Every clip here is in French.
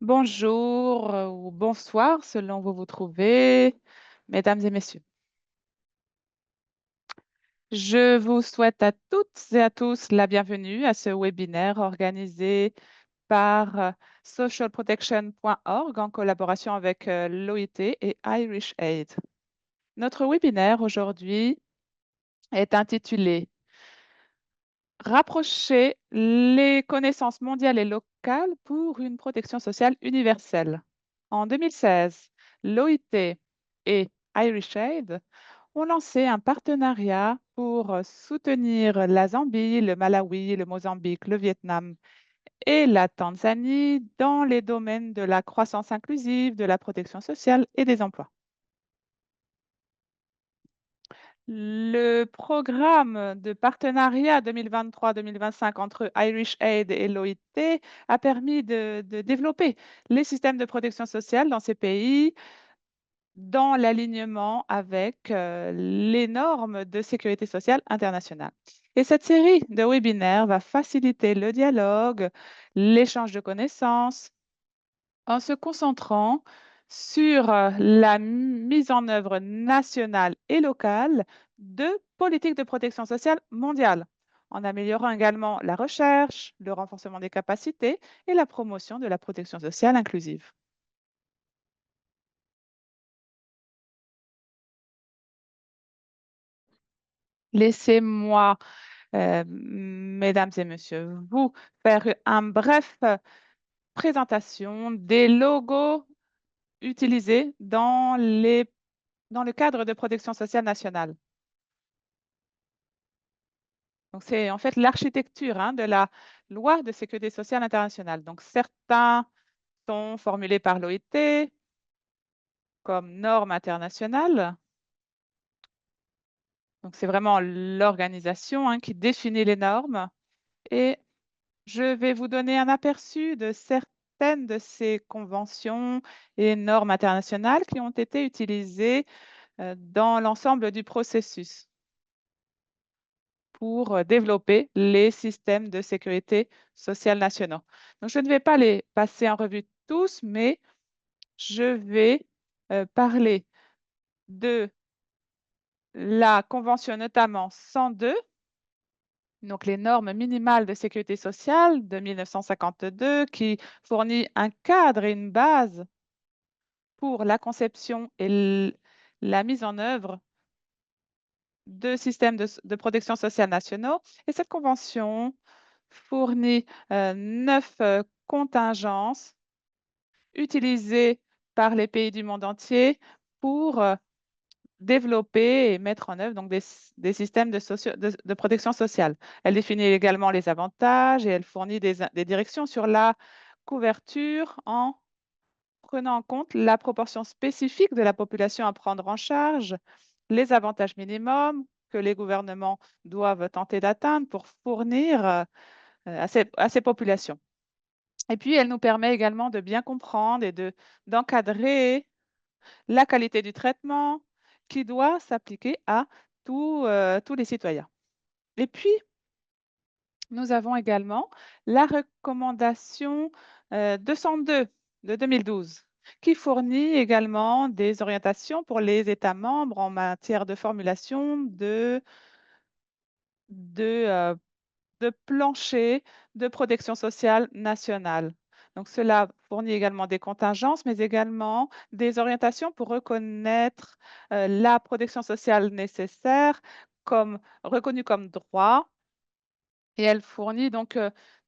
Bonjour ou bonsoir selon où vous vous trouvez, mesdames et messieurs. Je vous souhaite à toutes et à tous la bienvenue à ce webinaire organisé par socialprotection.org en collaboration avec l'OIT et Irish Aid. Notre webinaire aujourd'hui est intitulé Rapprocher les connaissances mondiales et locales pour une protection sociale universelle. En 2016, l'OIT et Irish Aid ont lancé un partenariat pour soutenir la Zambie, le Malawi, le Mozambique, le Vietnam et la Tanzanie dans les domaines de la croissance inclusive, de la protection sociale et des emplois. Le programme de partenariat 2023-2025 entre Irish Aid et l'OIT a permis de développer les systèmes de protection sociale dans ces pays dans l'alignement avec les normes de sécurité sociale internationale. Et cette série de webinaires va faciliter le dialogue, l'échange de connaissances, en se concentrant sur la mise en œuvre nationale et locale de politiques de protection sociale mondiale, en améliorant également la recherche, le renforcement des capacités et la promotion de la protection sociale inclusive. Laissez-moi, mesdames et messieurs, vous faire une bref présentation des logos utilisés dans le cadre de protection sociale nationale. Donc, c'est en fait l'architecture de la loi de sécurité sociale internationale. Donc, certains sont formulés par l'OIT comme normes internationales. Donc, c'est vraiment l'organisation qui définit les normes. Et je vais vous donner un aperçu de certaines de ces conventions et normes internationales qui ont été utilisées dans l'ensemble du processus pour développer les systèmes de sécurité sociale nationaux. Donc, je ne vais pas les passer en revue tous, mais je vais parler de la Convention notamment 102, donc les normes minimales de sécurité sociale de 1952, qui fournit un cadre et une base pour la conception et la mise en œuvre de systèmes de protection sociale nationaux. Et cette convention fournit 9 contingences utilisées par les pays du monde entier pour développer et mettre en œuvre donc, des systèmes de protection sociale. Elle définit également les avantages et elle fournit des directions sur la couverture en prenant en compte la proportion spécifique de la population à prendre en charge, les avantages minimums que les gouvernements doivent tenter d'atteindre pour fournir à ces populations. Et puis, elle nous permet également de bien comprendre et d'encadrer la qualité du traitement qui doit s'appliquer à tous les citoyens. Et puis, nous avons également la recommandation 202 de 2012 qui fournit également des orientations pour les États membres en matière de formulation de plancher de protection sociale nationale. Donc, cela fournit également des contingences, mais également des orientations pour reconnaître la protection sociale nécessaire comme reconnue comme droit. Et elle fournit donc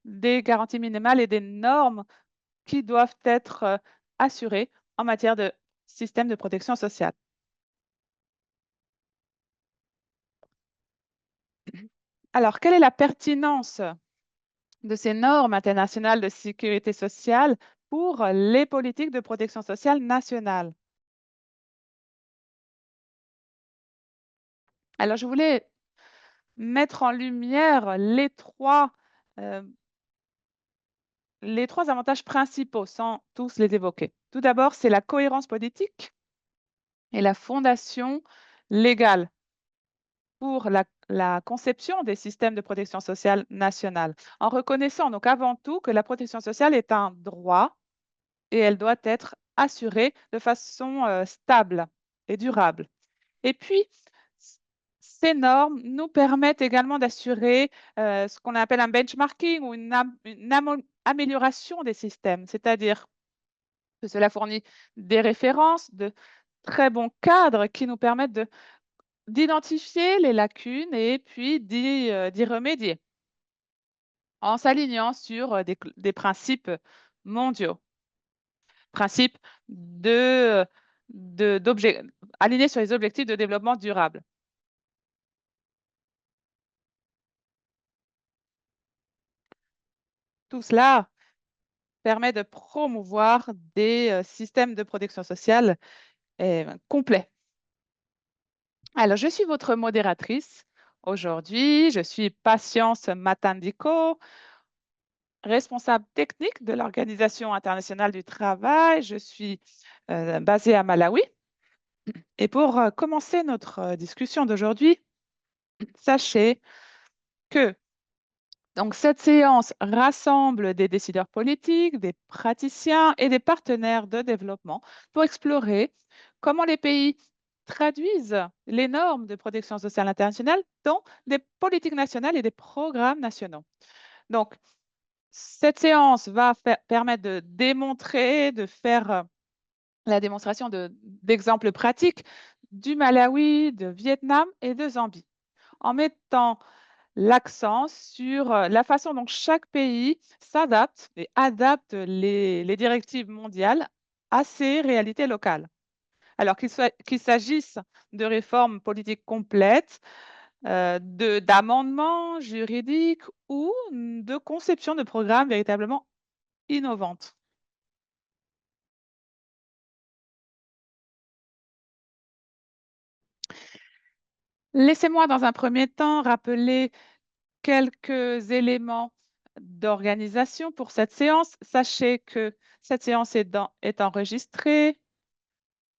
des garanties minimales et des normes qui doivent être assurées en matière de système de protection sociale. Alors, quelle est la pertinence de ces normes internationales de sécurité sociale pour les politiques de protection sociale nationale? Alors, je voulais mettre en lumière euh, les trois avantages principaux sans tous les évoquer. Tout d'abord, c'est la cohérence politique et la fondation légale pour la conception des systèmes de protection sociale nationale, en reconnaissant donc avant tout que la protection sociale est un droit et elle doit être assurée de façon stable et durable. Et puis, ces normes nous permettent également d'assurer ce qu'on appelle un benchmarking ou une amélioration des systèmes, c'est-à-dire que cela fournit des références, de très bons cadres qui nous permettent d'identifier les lacunes et puis d'y remédier en s'alignant sur des principes mondiaux, principes de, alignés sur les objectifs de développement durable. Tout cela permet de promouvoir des systèmes de protection sociale complets. Alors, je suis votre modératrice. Aujourd'hui, je suis Patience Matandico, responsable technique de l'Organisation internationale du travail. Je suis basée à Malawi. Et pour commencer notre discussion d'aujourd'hui, sachez que cette séance rassemble des décideurs politiques, des praticiens et des partenaires de développement pour explorer comment les pays traduisent les normes de protection sociale internationale dans des politiques nationales et des programmes nationaux. Donc, cette séance va permettre de démontrer, de faire la démonstration d'exemples pratiques du Malawi, de Vietnam et de Zambie, en mettant l'accent sur la façon dont chaque pays s'adapte et adapte les directives mondiales à ses réalités locales. Alors qu'il s'agisse de réformes politiques complètes, d'amendements juridiques ou de conception de programmes véritablement innovantes. Laissez-moi dans un premier temps rappeler quelques éléments d'organisation pour cette séance. Sachez que cette séance est enregistrée.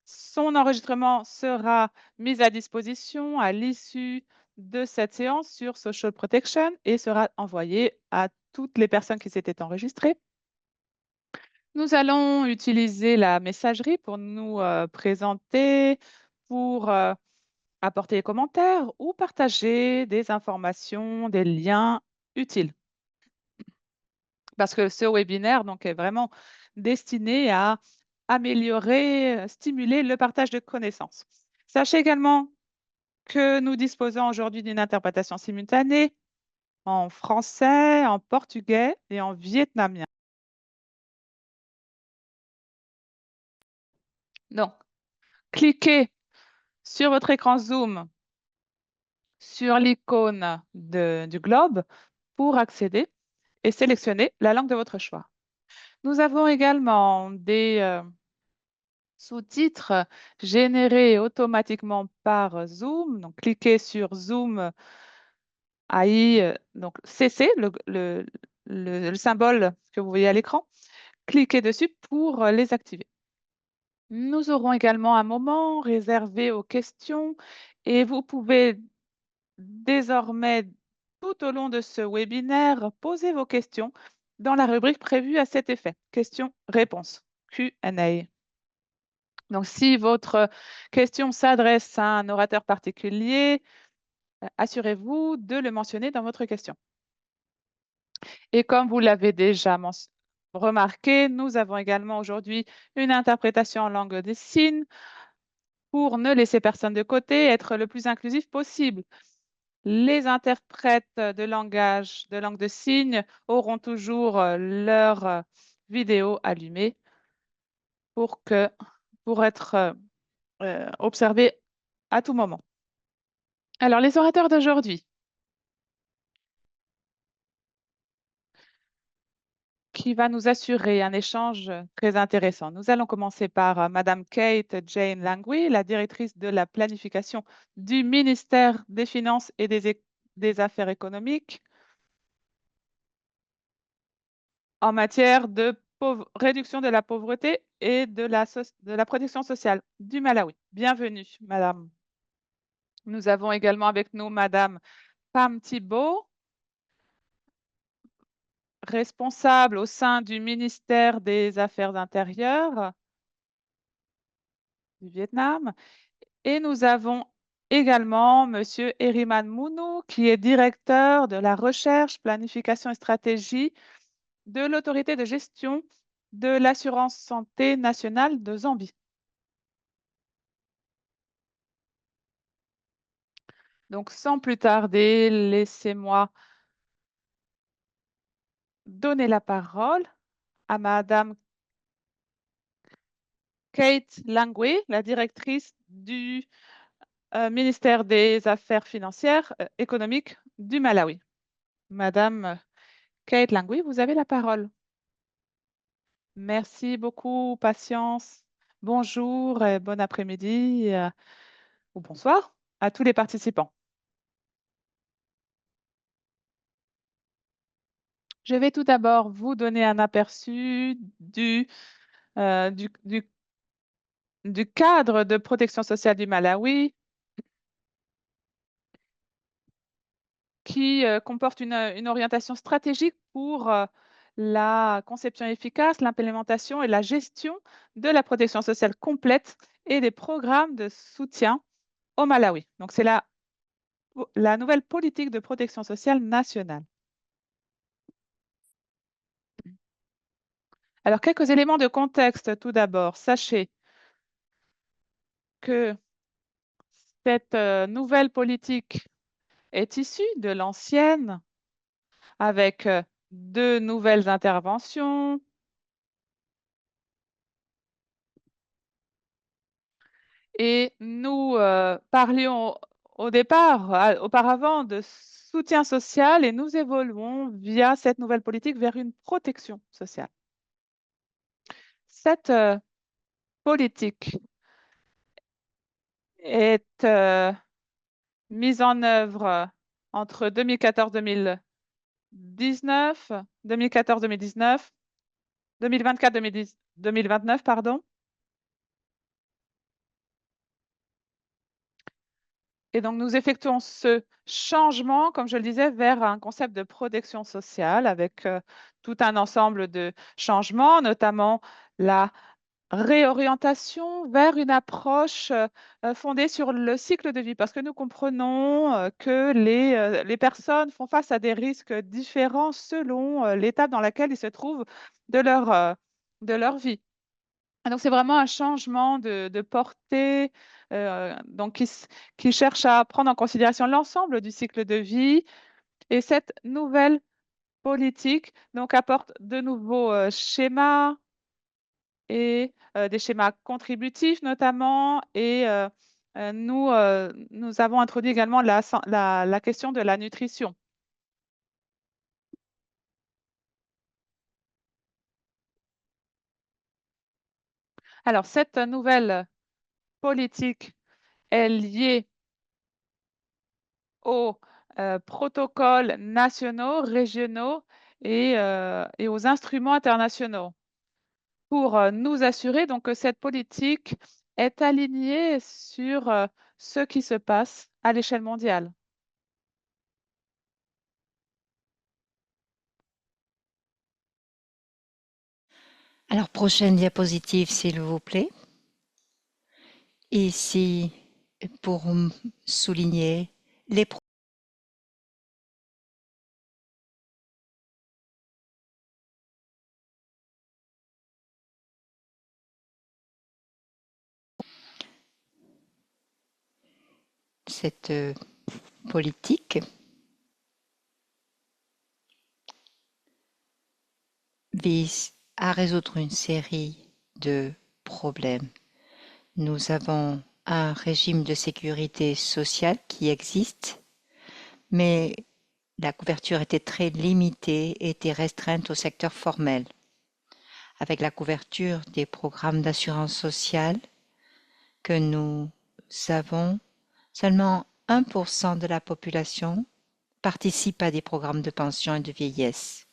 Son enregistrement sera mis à disposition à l'issue de cette séance sur Social Protection et sera envoyé à toutes les personnes qui s'étaient enregistrées. Nous allons utiliser la messagerie pour nous présenter, pour apporter des commentaires ou partager des informations, des liens utiles. Parce que ce webinaire est vraiment destiné à améliorer, stimuler le partage de connaissances. Sachez également que nous disposons aujourd'hui d'une interprétation simultanée en français, en portugais et en vietnamien. Donc, cliquez sur votre écran Zoom sur l'icône du globe pour accéder et sélectionner la langue de votre choix. Nous avons également des sous-titres générés automatiquement par Zoom. Donc, cliquez sur Zoom AI, donc CC, le symbole que vous voyez à l'écran. Cliquez dessus pour les activer. Nous aurons également un moment réservé aux questions et vous pouvez désormais, tout au long de ce webinaire, poser vos questions dans la rubrique prévue à cet effet. Questions-réponses, Q&A. Donc, si votre question s'adresse à un orateur particulier, assurez-vous de le mentionner dans votre question. Et comme vous l'avez déjà remarqué, nous avons également aujourd'hui une interprétation en langue des signes pour ne laisser personne de côté, être le plus inclusif possible. Les interprètes de langage, de langue de signes auront toujours leur vidéo allumée pour être observés à tout moment. Alors, les orateurs d'aujourd'hui, qui va nous assurer un échange très intéressant. Nous allons commencer par Madame Kate Jane Langui, la directrice de la planification du ministère des Finances et des Affaires économiques en matière de réduction de la pauvreté et de la protection sociale du Malawi. Bienvenue, Madame. Nous avons également avec nous Madame Pam Thibault, responsable au sein du ministère des Affaires intérieures du Vietnam. Et nous avons également Monsieur Eriman Mounou, qui est directeur de la recherche, planification et stratégie de l'autorité de gestion de l'assurance santé nationale de Zambie. Donc, sans plus tarder, laissez-moi donner la parole à Madame Kate Langwe, la directrice du ministère des Affaires financières économiques du Malawi. Madame Kate Langwe, vous avez la parole. Merci beaucoup, Patience. Bonjour et bon après-midi ou bonsoir à tous les participants. Je vais tout d'abord vous donner un aperçu euh, du, du- du cadre de protection sociale du Malawi qui comporte une orientation stratégique pour la conception efficace, l'implémentation et la gestion de la protection sociale complète et des programmes de soutien au Malawi. Donc, c'est la nouvelle politique de protection sociale nationale. Alors, quelques éléments de contexte tout d'abord. Sachez que cette nouvelle politique est issue de l'ancienne avec deux nouvelles interventions et nous parlions au départ, auparavant, de soutien social et nous évoluons via cette nouvelle politique vers une protection sociale. Cette politique est mise en œuvre entre 2014-2019, 2014-2019, 2024-2029, pardon. Et donc, nous effectuons ce changement, comme je le disais, vers un concept de protection sociale avec tout un ensemble de changements, notamment la réorientation vers une approche fondée sur le cycle de vie, parce que nous comprenons que les personnes font face à des risques différents selon l'étape dans laquelle ils se trouvent de leur vie. Et donc, c'est vraiment un changement de portée donc qui cherche à prendre en considération l'ensemble du cycle de vie. Et cette nouvelle politique donc, apporte de nouveaux schémas et des schémas contributifs notamment. Et nous avons introduit également la question de la nutrition. Alors, cette nouvelle politique est liée aux protocoles nationaux, régionaux et aux instruments internationaux pour nous assurer donc, que cette politique est alignée sur ce qui se passe à l'échelle mondiale. Alors, prochaine diapositive, s'il vous plaît. Ici, pour souligner les cette politique vise à résoudre une série de problèmes. Nous avons un régime de sécurité sociale qui existe, mais la couverture était très limitée et était restreinte au secteur formel. Avec la couverture des programmes d'assurance sociale que nous avons, seulement 1% de la population participe à des programmes de pension et de vieillesse.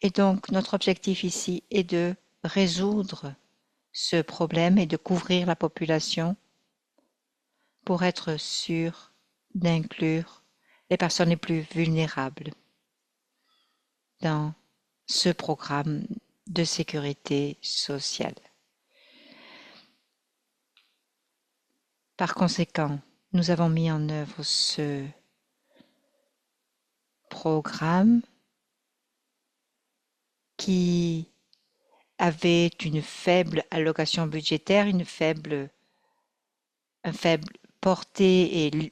Et donc, notre objectif ici est de résoudre ce problème et de couvrir la population pour être sûr d'inclure les personnes les plus vulnérables dans ce programme de sécurité sociale. Par conséquent, nous avons mis en œuvre ce programme qui avait une faible allocation budgétaire, un faible portée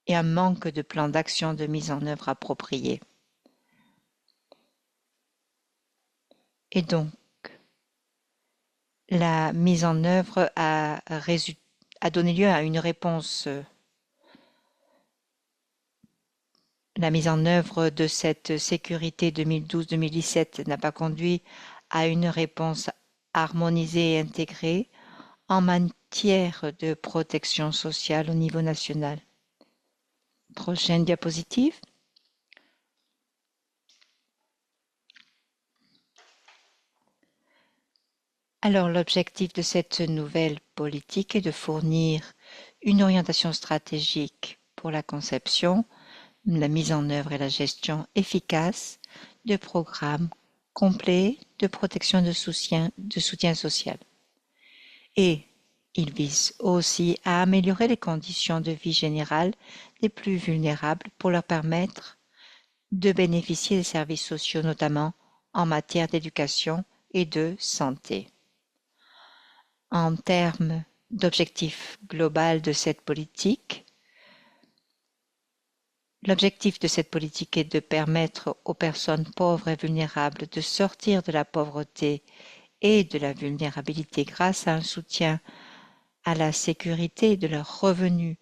et un manque de plan d'action de mise en œuvre approprié. Et donc, la mise en œuvre a donné lieu à une réponse. La mise en œuvre de cette sécurité 2012-2017 n'a pas conduit à une réponse harmonisée et intégrée en matière de protection sociale au niveau national. Prochaine diapositive. Alors, l'objectif de cette nouvelle politique est de fournir une orientation stratégique pour la conception, la mise en œuvre et la gestion efficace de programmes complets de protection de soutien social. Et il vise aussi à améliorer les conditions de vie générales des plus vulnérables pour leur permettre de bénéficier des services sociaux, notamment en matière d'éducation et de santé. En termes d'objectif global de cette politique, l'objectif de cette politique est de permettre aux personnes pauvres et vulnérables de sortir de la pauvreté et de la vulnérabilité grâce à un soutien à la sécurité de leurs revenus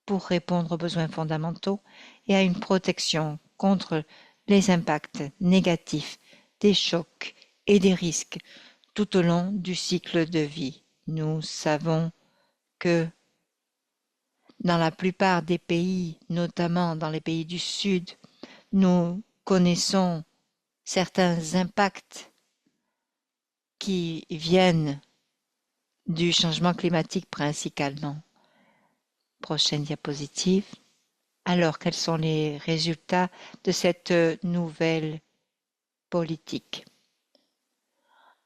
pour répondre aux besoins fondamentaux et à une protection contre les impacts négatifs des chocs et des risques tout au long du cycle de vie. Nous savons que dans la plupart des pays, notamment dans les pays du Sud, nous connaissons certains impacts qui viennent du changement climatique principalement. Prochaine diapositive. Alors, quels sont les résultats de cette nouvelle politique?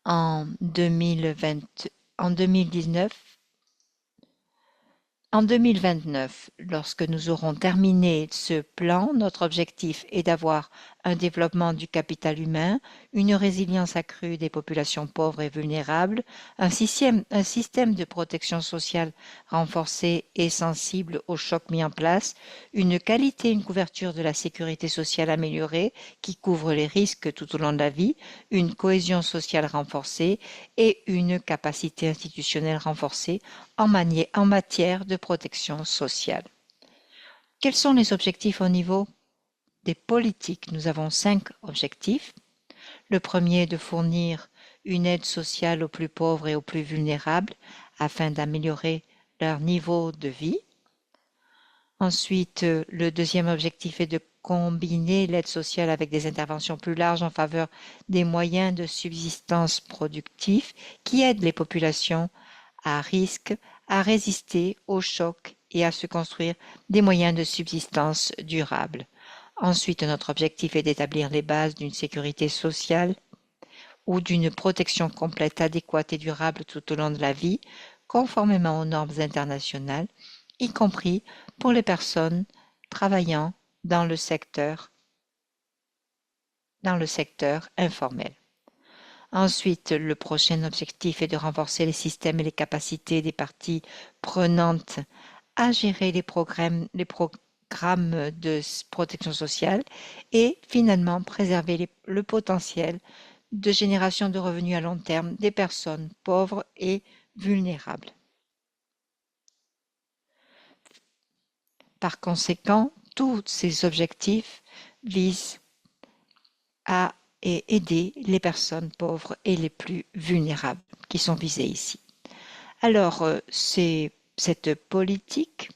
En 2029, lorsque nous aurons terminé ce plan, notre objectif est d'avoir un développement du capital humain, une résilience accrue des populations pauvres et vulnérables, un système de protection sociale renforcé et sensible aux chocs mis en place, une qualité et une couverture de la sécurité sociale améliorée qui couvre les risques tout au long de la vie, une cohésion sociale renforcée et une capacité institutionnelle renforcée en matière de protection sociale. Quels sont les objectifs au niveau des politiques? Nous avons 5 objectifs. Le premier est de fournir une aide sociale aux plus pauvres et aux plus vulnérables afin d'améliorer leur niveau de vie. Ensuite, le deuxième objectif est de combiner l'aide sociale avec des interventions plus larges en faveur des moyens de subsistance productifs qui aident les populations à risque à résister aux chocs et à se construire des moyens de subsistance durables. Ensuite, notre objectif est d'établir les bases d'une sécurité sociale ou d'une protection complète, adéquate et durable tout au long de la vie, conformément aux normes internationales, y compris pour les personnes travaillant dans le secteur informel. Ensuite, le prochain objectif est de renforcer les systèmes et les capacités des parties prenantes à gérer les programmes de protection sociale et finalement préserver le potentiel de génération de revenus à long terme des personnes pauvres et vulnérables. Par conséquent, tous ces objectifs visent à aider les personnes pauvres et les plus vulnérables qui sont visées ici. Alors, cette politique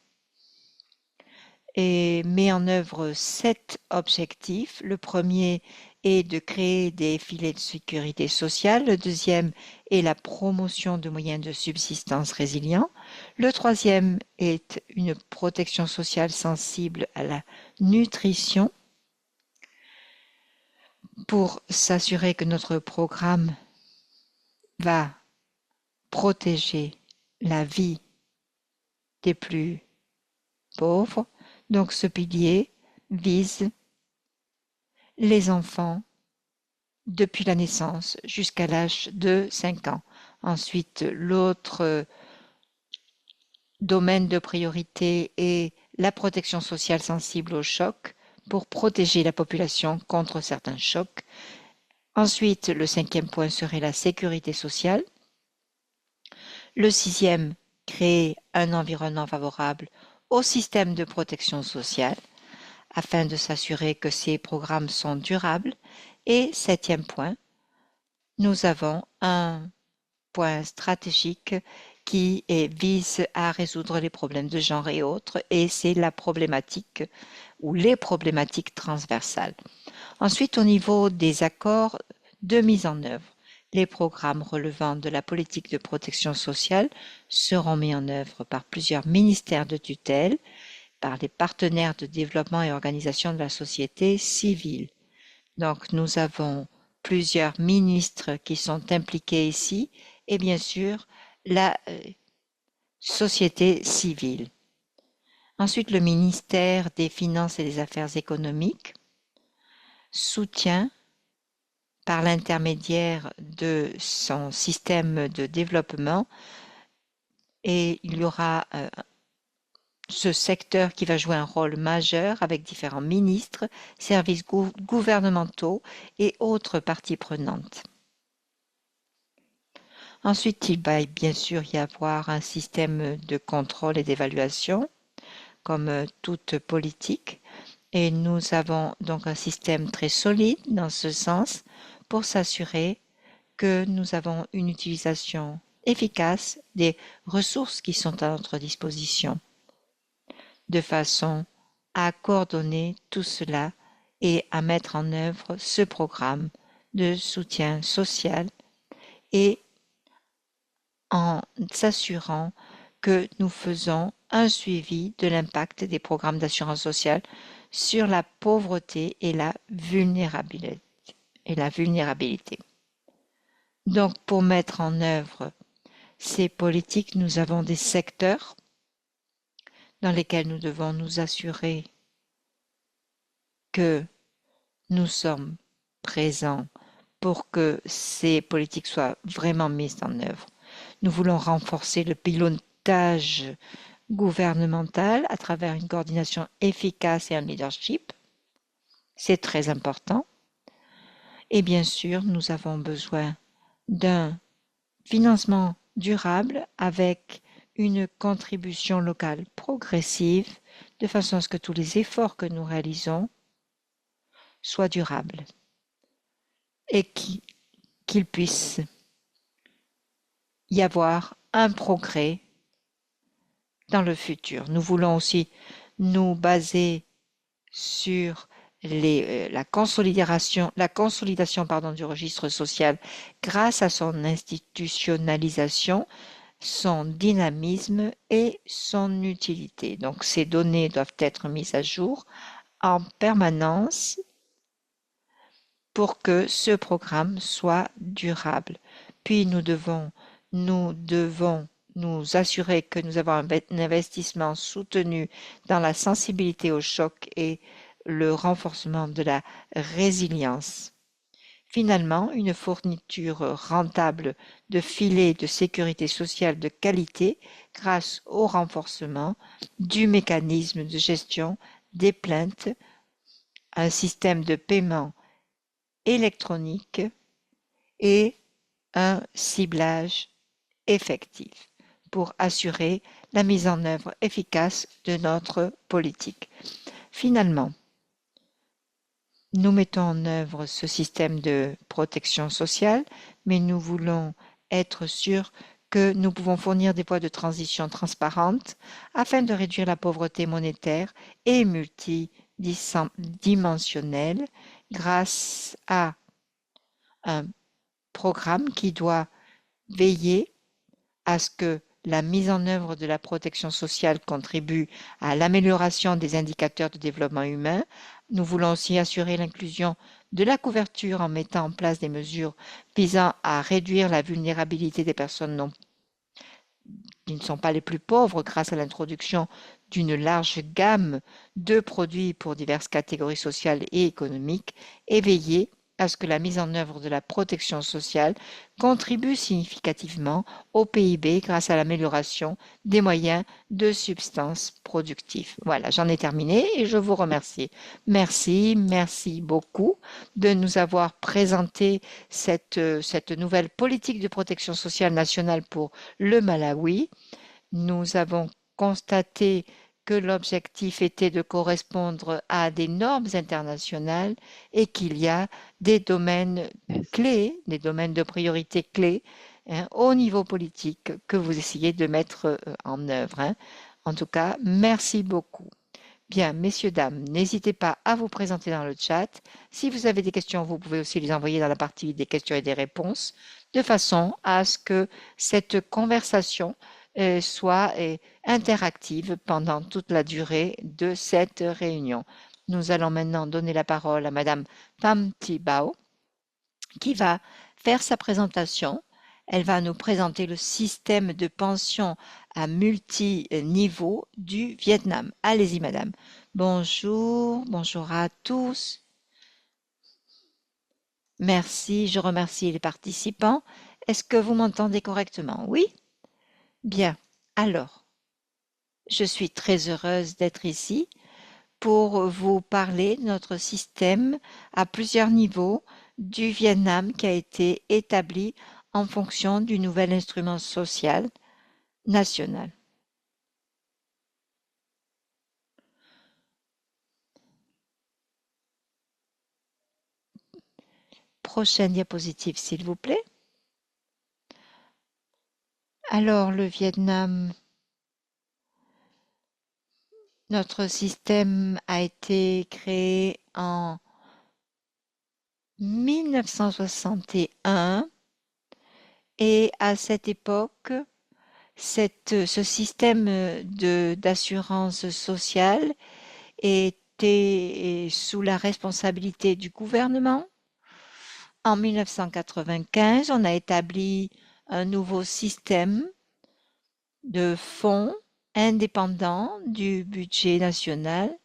met en œuvre 7 objectifs. Le premier est de créer des filets de sécurité sociale. Le deuxième est la promotion de moyens de subsistance résilients. Le troisième est une protection sociale sensible à la nutrition. pour s'assurer que notre programme va protéger la vie des plus pauvres. Donc ce pilier vise les enfants depuis la naissance jusqu'à l'âge de 5 ans. Ensuite, l'autre domaine de priorité est la protection sociale sensible aux chocs pour protéger la population contre certains chocs. Ensuite, le 5e point serait la sécurité sociale. Le 6e, créer un environnement favorable au système de protection sociale afin de s'assurer que ces programmes sont durables. Et 7e point, nous avons un point stratégique qui vise à résoudre les problèmes de genre et autres, et c'est la problématique ou les problématiques transversales. Ensuite, au niveau des accords de mise en œuvre, les programmes relevant de la politique de protection sociale seront mis en œuvre par plusieurs ministères de tutelle, par les partenaires de développement et organisations de la société civile. Donc, nous avons plusieurs ministres qui sont impliqués ici et bien sûr la société civile. Ensuite, le ministère des Finances et des Affaires économiques soutient par l'intermédiaire de son système de développement et il y aura ce secteur qui va jouer un rôle majeur avec différents ministres, services gouvernementaux et autres parties prenantes. Ensuite, il va bien sûr y avoir un système de contrôle et d'évaluation, comme toute politique, et nous avons donc un système très solide dans ce sens pour s'assurer que nous avons une utilisation efficace des ressources qui sont à notre disposition, de façon à coordonner tout cela et à mettre en œuvre ce programme de soutien social et en s'assurant que nous faisons un suivi de l'impact des programmes d'assurance sociale sur la pauvreté et la vulnérabilité. Donc, pour mettre en œuvre ces politiques, nous avons des secteurs dans lesquels nous devons nous assurer que nous sommes présents pour que ces politiques soient vraiment mises en œuvre. Nous voulons renforcer le pilotage gouvernemental à travers une coordination efficace et un leadership. C'est très important. Et bien sûr, nous avons besoin d'un financement durable avec une contribution locale progressive de façon à ce que tous les efforts que nous réalisons soient durables et qu'il puisse y avoir un progrès dans le futur. Nous voulons aussi nous baser sur la consolidation du registre social grâce à son institutionnalisation, son dynamisme et son utilité. Donc ces données doivent être mises à jour en permanence pour que ce programme soit durable. Puis nous devons nous assurer que nous avons un investissement soutenu dans la sensibilité au choc et le renforcement de la résilience. Finalement, une fourniture rentable de filets de sécurité sociale de qualité grâce au renforcement du mécanisme de gestion des plaintes, un système de paiement électronique et un ciblage effectif pour assurer la mise en œuvre efficace de notre politique. Finalement, nous mettons en œuvre ce système de protection sociale, mais nous voulons être sûrs que nous pouvons fournir des voies de transition transparentes afin de réduire la pauvreté monétaire et multidimensionnelle grâce à un programme qui doit veiller à ce que la mise en œuvre de la protection sociale contribue à l'amélioration des indicateurs de développement humain, Nous voulons aussi assurer l'inclusion de la couverture en mettant en place des mesures visant à réduire la vulnérabilité des personnes qui ne sont pas les plus pauvres grâce à l'introduction d'une large gamme de produits pour diverses catégories sociales et économiques et veiller à ce que la mise en œuvre de la protection sociale contribue significativement au PIB grâce à l'amélioration des moyens de substance productive. Voilà, j'en ai terminé et je vous remercie. Merci beaucoup de nous avoir présenté cette nouvelle politique de protection sociale nationale pour le Malawi. Nous avons constaté que l'objectif était de correspondre à des normes internationales et qu'il y a des domaines Yes. clés, des domaines de priorité clés au niveau politique que vous essayez de mettre en œuvre. En tout cas, merci beaucoup. Bien, messieurs, dames, n'hésitez pas à vous présenter dans le chat. Si vous avez des questions, vous pouvez aussi les envoyer dans la partie des questions et des réponses, de façon à ce que cette conversation soit interactive pendant toute la durée de cette réunion. Nous allons maintenant donner la parole à Madame Pham Thi Bao, qui va faire sa présentation. Elle va nous présenter le système de pension à multi-niveau du Vietnam. Allez-y, madame. Bonjour, bonjour à tous. Merci, je remercie les participants. Est-ce que vous m'entendez correctement? Oui? Bien. Alors, je suis très heureuse d'être ici pour vous parler de notre système à plusieurs niveaux du Vietnam qui a été établi en fonction du nouvel instrument social national. Prochaine diapositive, s'il vous plaît. Alors, le Vietnam, notre système a été créé en 1961 et à cette époque, ce système d'assurance sociale était sous la responsabilité du gouvernement. En 1995, on a établi un nouveau système de fonds indépendants du budget national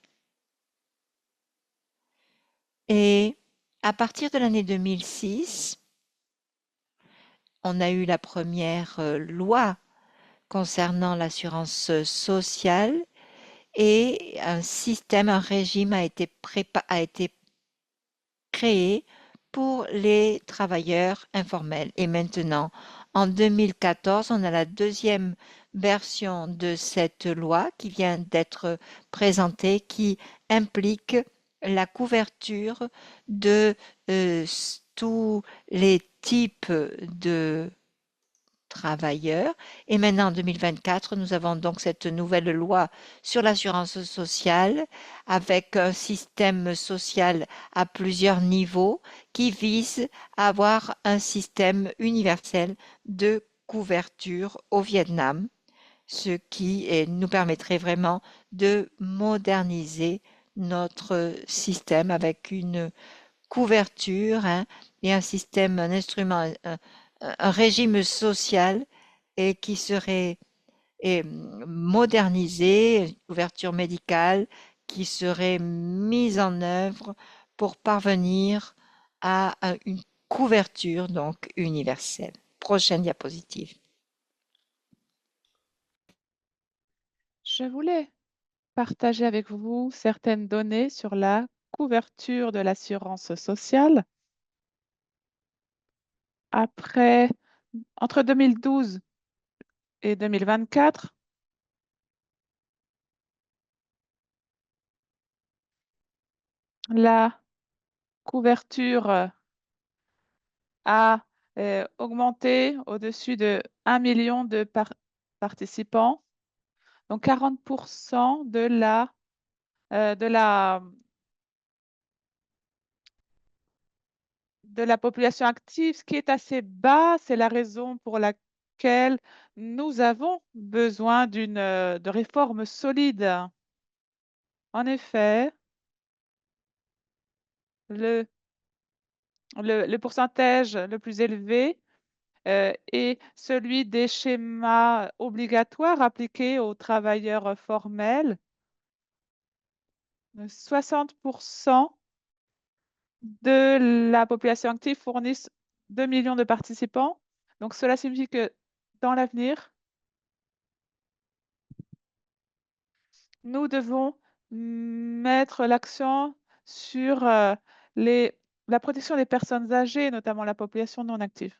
et à partir de l'année 2006, on a eu la première loi concernant l'assurance sociale et un système, un régime a été créé pour les travailleurs informels. Et maintenant, en 2014, on a la deuxième version de cette loi qui vient d'être présentée, qui implique la couverture de tous les types de travailleurs. Et maintenant, en 2024, nous avons donc cette nouvelle loi sur l'assurance sociale avec un système social à plusieurs niveaux qui vise à avoir un système universel de couverture au Vietnam, ce qui nous permettrait vraiment de moderniser notre système avec une couverture et un système, un instrument, un régime social et qui serait modernisé, une couverture médicale qui serait mise en œuvre pour parvenir à une couverture donc universelle. Prochaine diapositive. Je voulais partager avec vous certaines données sur la couverture de l'assurance sociale. Entre 2012 et 2024, la couverture a augmenté au-dessus de 1 million de participants. Donc 40% de la, de la population active, ce qui est assez bas. C'est la raison pour laquelle nous avons besoin de réformes solides. En effet, le, le pourcentage le plus élevé est celui des schémas obligatoires appliqués aux travailleurs formels. 60% de la population active fournissent 2 millions de participants. Donc, cela signifie que dans l'avenir, nous devons mettre l'accent sur la protection des personnes âgées, notamment la population non active.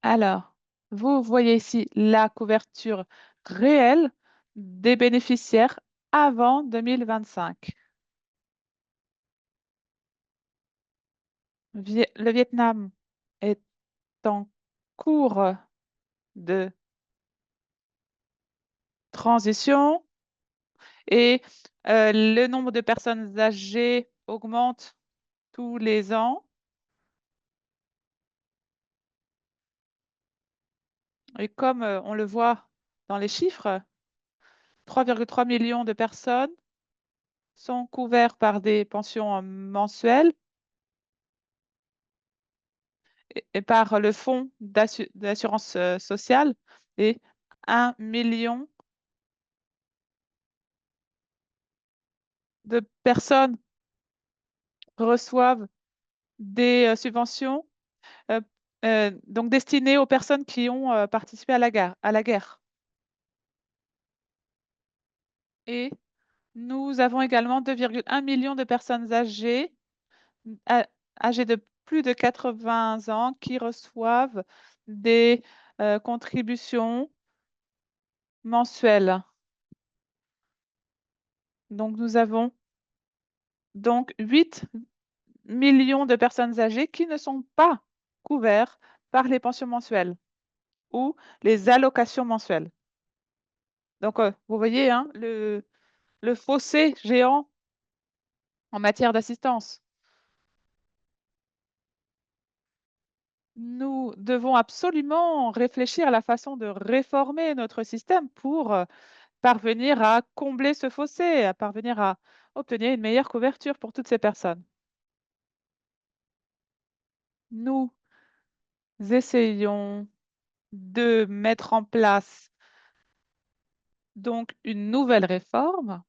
Alors, vous voyez ici la couverture réelle des bénéficiaires avant 2025. Le Vietnam est en cours de transition et le nombre de personnes âgées augmente tous les ans. Et comme on le voit dans les chiffres, 3,3 millions de personnes sont couvertes par des pensions mensuelles et par le fonds d'assurance sociale et 1 million de personnes reçoivent des subventions euh, donc destinées aux personnes qui ont participé à la guerre. Et nous avons également 2,1 millions de personnes âgées de plus de 80 ans qui reçoivent des contributions mensuelles. Donc, nous avons donc 8 millions de personnes âgées qui ne sont pas couvertes par les pensions mensuelles ou les allocations mensuelles. Donc, vous voyez hein, le fossé géant en matière d'assistance. Nous devons absolument réfléchir à la façon de réformer notre système pour parvenir à combler ce fossé, à parvenir à obtenir une meilleure couverture pour toutes ces personnes. Nous essayons de mettre en place donc une nouvelle réforme.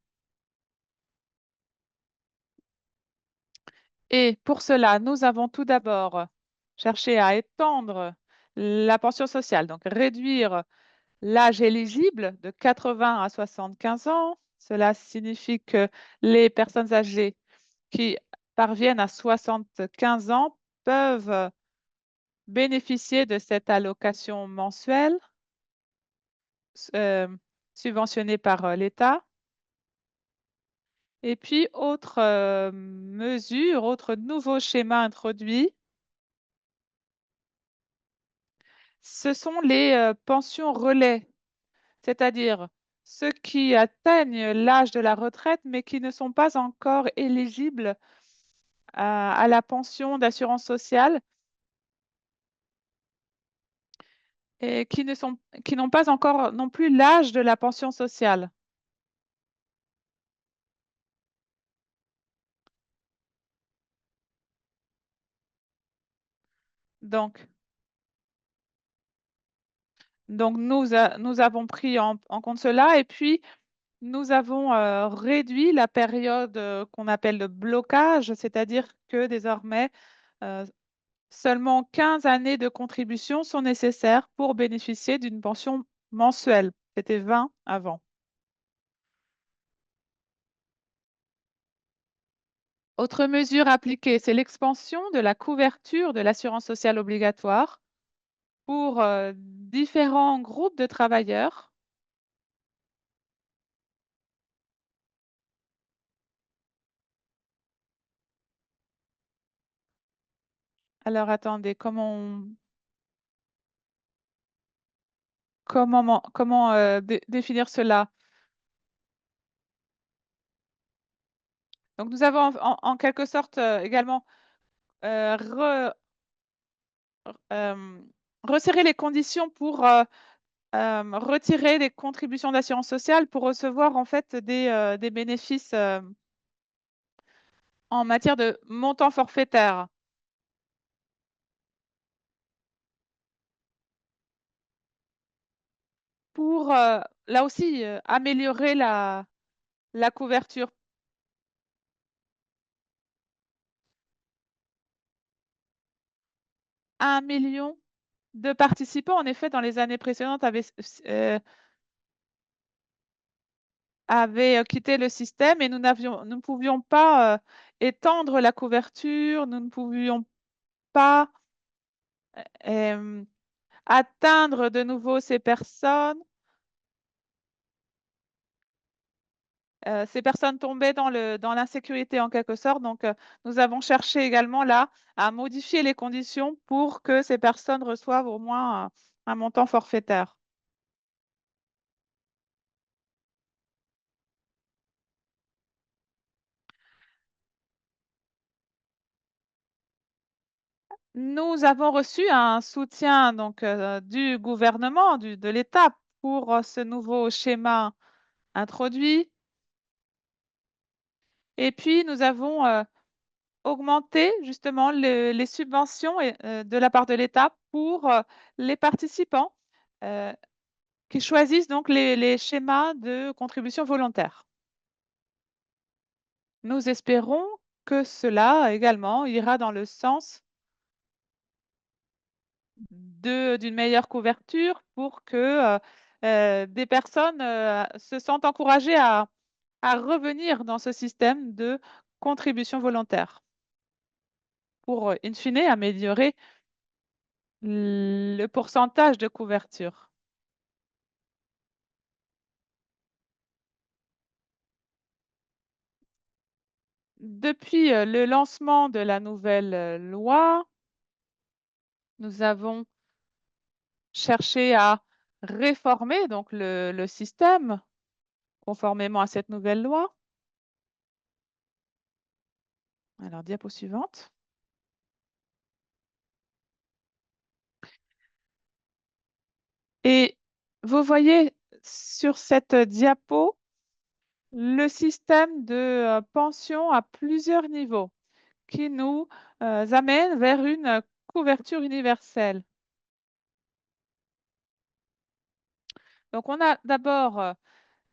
Et pour cela, nous avons tout d'abord cherché à étendre la pension sociale, donc réduire l'âge éligible de 80 à 75 ans. Cela signifie que les personnes âgées qui parviennent à 75 ans peuvent bénéficier de cette allocation mensuelle euh, subventionnée par l'État. Et puis, autre mesure, autre nouveau schéma introduit, ce sont les pensions relais, c'est-à-dire ceux qui atteignent l'âge de la retraite mais qui ne sont pas encore éligibles à la pension d'assurance sociale et qui n'ont pas encore non plus l'âge de la pension sociale. Donc, nous avons pris en compte cela et puis nous avons réduit la période qu'on appelle le blocage, c'est-à-dire que désormais, seulement 15 années de contribution sont nécessaires pour bénéficier d'une pension mensuelle. C'était 20 avant. Autre mesure appliquée, c'est l'expansion de la couverture de l'assurance sociale obligatoire pour différents groupes de travailleurs. Alors attendez, comment définir cela? Donc nous avons en quelque sorte également euh, resserrer les conditions pour retirer des contributions d'assurance sociale pour recevoir en fait des bénéfices en matière de montant forfaitaire. Pour là aussi améliorer la couverture. Un million de participants, en effet, dans les années précédentes, avaient quitté le système et nous ne pouvions pas étendre la couverture, nous ne pouvions pas euh, atteindre de nouveau ces personnes. Ces personnes tombaient dans l'insécurité en quelque sorte. Donc, nous avons cherché également là à modifier les conditions pour que ces personnes reçoivent au moins un montant forfaitaire. Nous avons reçu un soutien donc, du gouvernement, de l'État pour ce nouveau schéma introduit. Et puis, nous avons augmenté justement les subventions de la part de l'État pour les participants qui choisissent donc les schémas de contribution volontaire. Nous espérons que cela également ira dans le sens d'une meilleure couverture pour que des personnes se sentent encouragées à revenir dans ce système de contribution volontaire pour, in fine, améliorer le pourcentage de couverture. Depuis le lancement de la nouvelle loi, nous avons cherché à réformer donc le système conformément à cette nouvelle loi. Alors, diapo suivante. Et vous voyez sur cette diapo le système de pension à plusieurs niveaux qui nous amène vers une couverture universelle. Donc, on a d'abord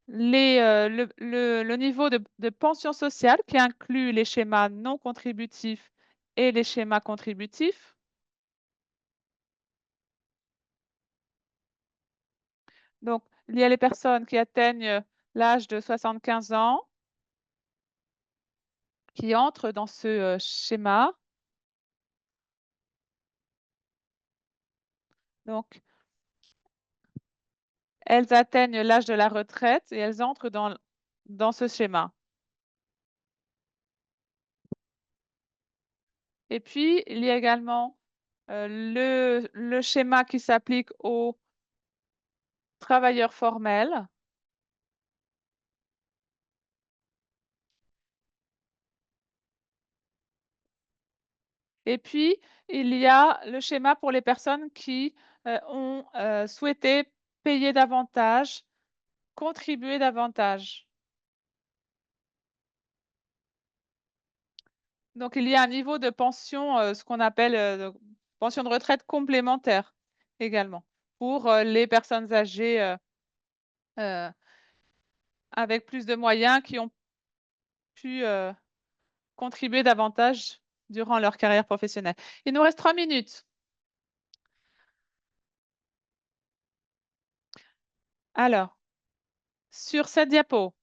le niveau de pension sociale qui inclut les schémas non contributifs et les schémas contributifs. Donc, il y a les personnes qui atteignent l'âge de 75 ans qui entrent dans ce schéma. Donc, elles atteignent l'âge de la retraite et elles entrent dans ce schéma. Et puis, il y a également le schéma qui s'applique aux travailleurs formels. Et puis, il y a le schéma pour les personnes qui ont souhaité payer davantage, contribuer davantage. Donc, il y a un niveau de pension, ce qu'on appelle pension de retraite complémentaire également, pour les personnes âgées avec plus de moyens qui ont pu contribuer davantage durant leur carrière professionnelle. Il nous reste 3 minutes. Alors, sur cette diapo,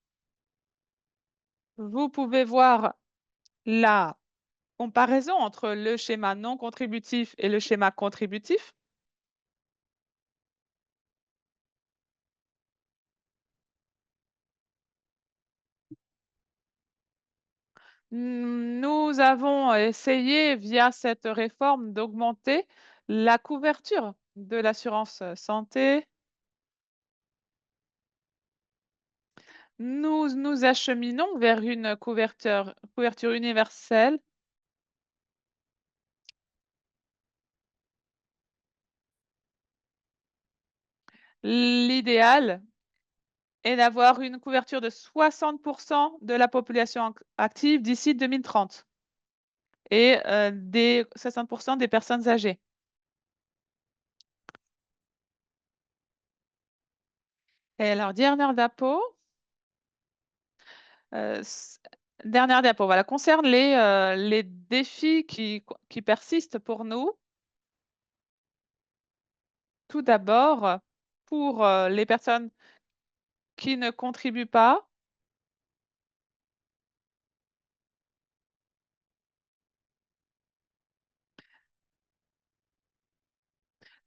vous pouvez voir la comparaison entre le schéma non contributif et le schéma contributif. Nous avons essayé, via cette réforme, d'augmenter la couverture de l'assurance santé. Nous nous acheminons vers une couverture universelle. L'idéal est d'avoir une couverture de 60% de la population active d'ici 2030 et des 60% des personnes âgées. Et alors, dernière diapo. Dernière diapo, voilà, concerne les défis qui persistent pour nous. Tout d'abord, pour les personnes qui ne contribuent pas,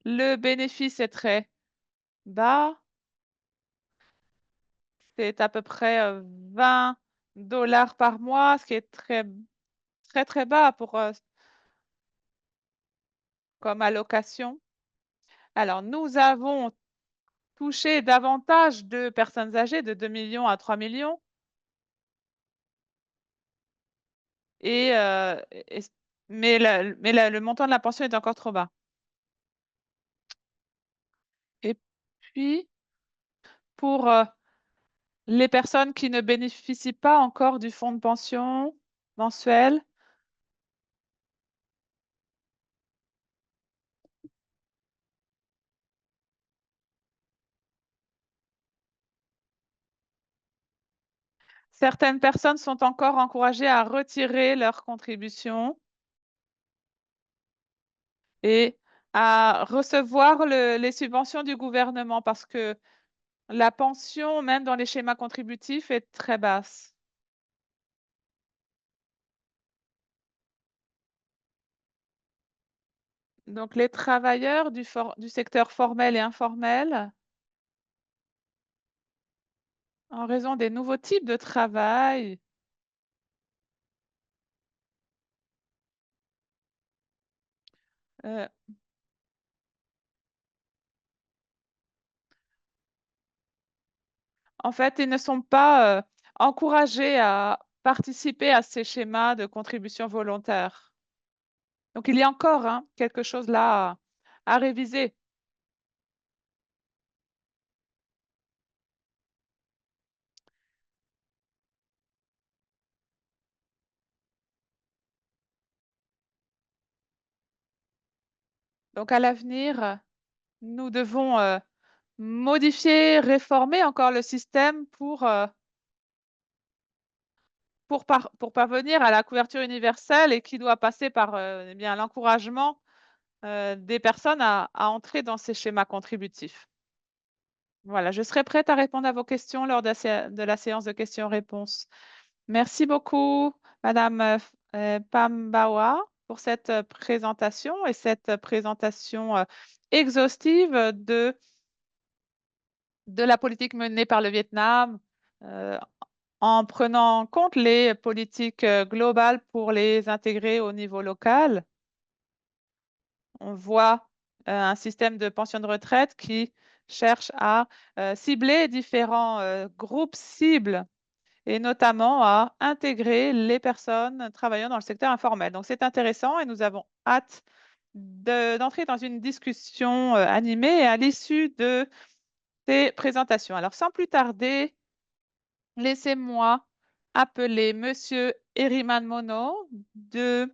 le bénéfice est très bas. C'est à peu près 20 dollars par mois, ce qui est très, très, très bas pour, comme allocation. Alors, nous avons touché davantage de personnes âgées, de 2 millions à 3 millions. Mais le montant de la pension est encore trop bas. Et puis, pour les personnes qui ne bénéficient pas encore du fonds de pension mensuel, certaines personnes sont encore encouragées à retirer leurs contributions et à recevoir les subventions du gouvernement parce que la pension, même dans les schémas contributifs, est très basse. Donc, les travailleurs du secteur formel et informel, en raison des nouveaux types de travail, euh, en fait, ils ne sont pas encouragés à participer à ces schémas de contribution volontaire. Donc, il y a encore quelque chose là à réviser. Donc, à l'avenir, nous devons modifier, réformer encore le système pour parvenir à la couverture universelle et qui doit passer par eh bien, l'encouragement des personnes à entrer dans ces schémas contributifs. Voilà, je serai prête à répondre à vos questions lors de la séance de questions-réponses. Merci beaucoup, Madame Pambawa, pour cette présentation et cette présentation exhaustive de la politique menée par le Vietnam euh, en prenant en compte les politiques globales pour les intégrer au niveau local. On voit un système de pension de retraite qui cherche à cibler différents groupes cibles et notamment à intégrer les personnes travaillant dans le secteur informel. Donc, c'est intéressant et nous avons hâte d'entrer dans une discussion animée à l'issue de ces présentations. Alors, sans plus tarder, laissez-moi appeler Monsieur Eriman Mono de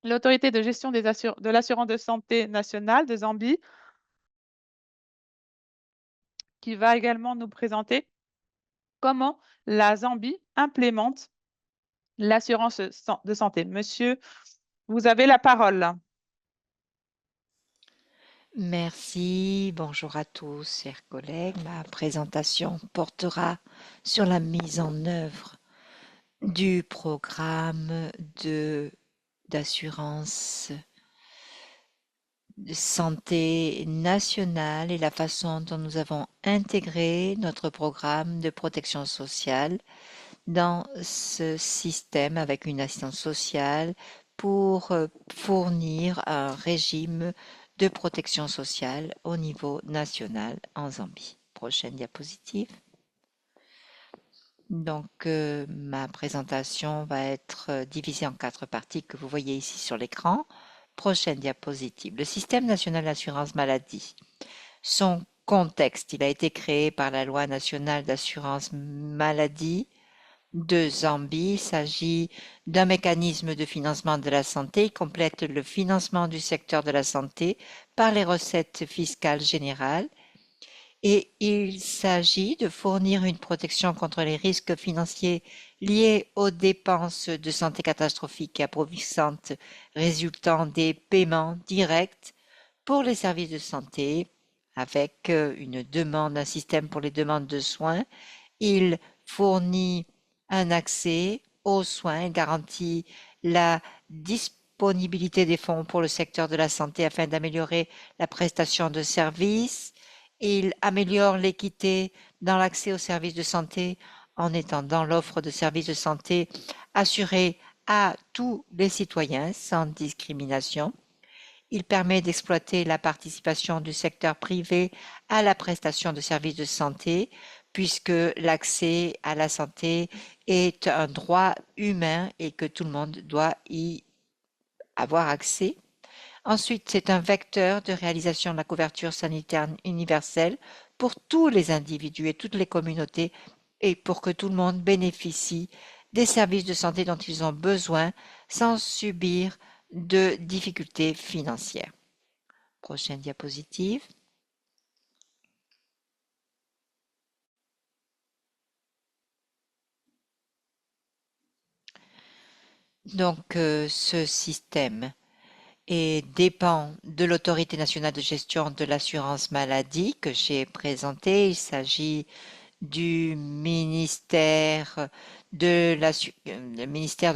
l'Autorité de gestion de l'assurance de santé nationale de Zambie, qui va également nous présenter comment la Zambie implémente l'assurance de santé. Monsieur, vous avez la parole. Merci, bonjour à tous, chers collègues. Ma présentation portera sur la mise en œuvre du programme d'assurance de santé nationale et la façon dont nous avons intégré notre programme de protection sociale dans ce système avec une assistance sociale pour fournir un régime de protection sociale au niveau national en Zambie. Prochaine diapositive. Donc, ma présentation va être divisée en 4 parties que vous voyez ici sur l'écran. Prochaine diapositive. Le système national d'assurance maladie. Son contexte. Il a été créé par la loi nationale d'assurance maladie de Zambie. Il s'agit d'un mécanisme de financement de la santé. Il complète le financement du secteur de la santé par les recettes fiscales générales. Et il s'agit de fournir une protection contre les risques financiers liés aux dépenses de santé catastrophiques et approvissantes résultant des paiements directs pour les services de santé avec une demande, un système pour les demandes de soins. Il fournit un accès aux soins, garantit la disponibilité des fonds pour le secteur de la santé afin d'améliorer la prestation de services. Il améliore l'équité dans l'accès aux services de santé en étendant l'offre de services de santé assurée à tous les citoyens sans discrimination. Il permet d'exploiter la participation du secteur privé à la prestation de services de santé, puisque l'accès à la santé est un droit humain et que tout le monde doit y avoir accès. Ensuite, c'est un vecteur de réalisation de la couverture sanitaire universelle pour tous les individus et toutes les communautés et pour que tout le monde bénéficie des services de santé dont ils ont besoin sans subir de difficultés financières. Prochaine diapositive. Donc, ce système dépend de l'Autorité nationale de gestion de l'assurance maladie que j'ai présenté. Il s'agit du ministère de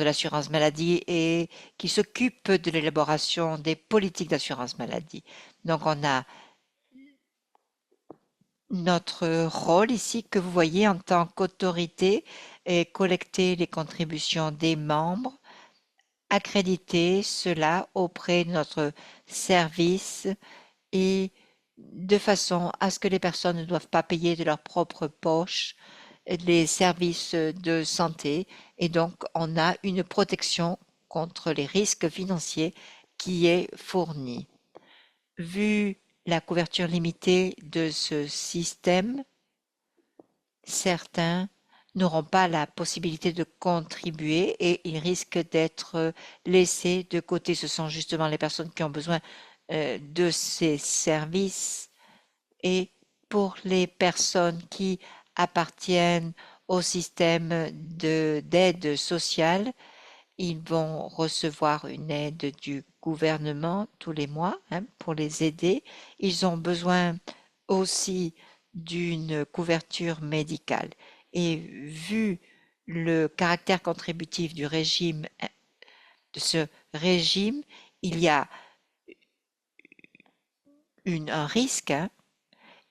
l'assurance maladie et qui s'occupe de l'élaboration des politiques d'assurance maladie. Donc, on a notre rôle ici que vous voyez en tant qu'autorité est collecter les contributions des membres, accréditer cela auprès de notre service et de façon à ce que les personnes ne doivent pas payer de leur propre poche les services de santé et donc on a une protection contre les risques financiers qui est fournie. Vu la couverture limitée de ce système, certains n'auront pas la possibilité de contribuer et ils risquent d'être laissés de côté. Ce sont justement les personnes qui ont besoin de ces services et pour les personnes qui appartiennent au système d'aide sociale, ils vont recevoir une aide du gouvernement tous les mois pour les aider. Ils ont besoin aussi d'une couverture médicale. Et vu le caractère contributif du régime, de ce régime, il y a un risque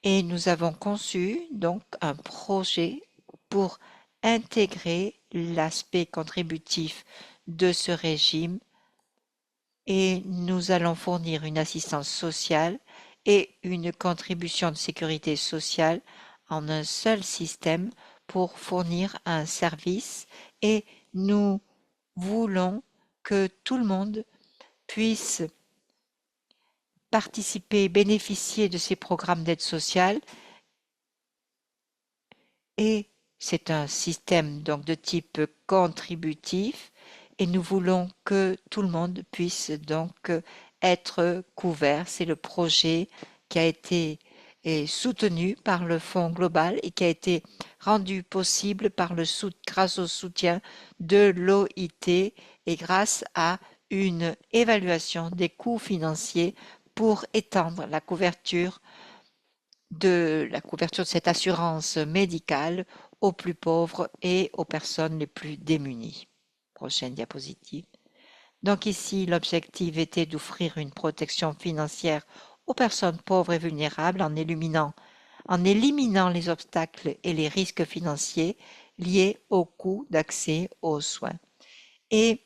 et nous avons conçu donc un projet pour intégrer l'aspect contributif de ce régime et nous allons fournir une assistance sociale et une contribution de sécurité sociale en un seul système pour fournir un service et nous voulons que tout le monde puisse participer, bénéficier de ces programmes d'aide sociale et c'est un système donc de type contributif et nous voulons que tout le monde puisse donc être couvert. C'est le projet qui a été soutenu par le Fonds global et qui a été rendu possible grâce au soutien de l'OIT et grâce à une évaluation des coûts financiers pour étendre la couverture de cette assurance médicale aux plus pauvres et aux personnes les plus démunies. Prochaine diapositive. Donc ici, l'objectif était d'offrir une protection financière aux personnes pauvres et vulnérables en éliminant les obstacles et les risques financiers liés au coût d'accès aux soins. Et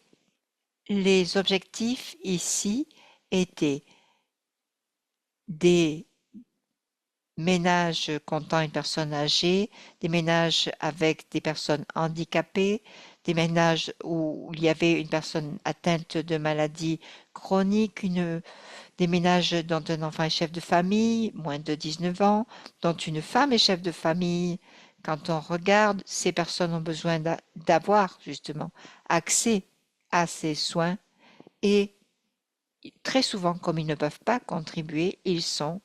les objectifs ici étaient des ménages comptant une personne âgée, des ménages avec des personnes handicapées, des ménages où il y avait une personne atteinte de maladies chroniques, des ménages dont un enfant est chef de famille, moins de 19 ans, dont une femme est chef de famille. Quand on regarde, ces personnes ont besoin d'avoir justement accès à ces soins et très souvent, comme ils ne peuvent pas contribuer, ils sont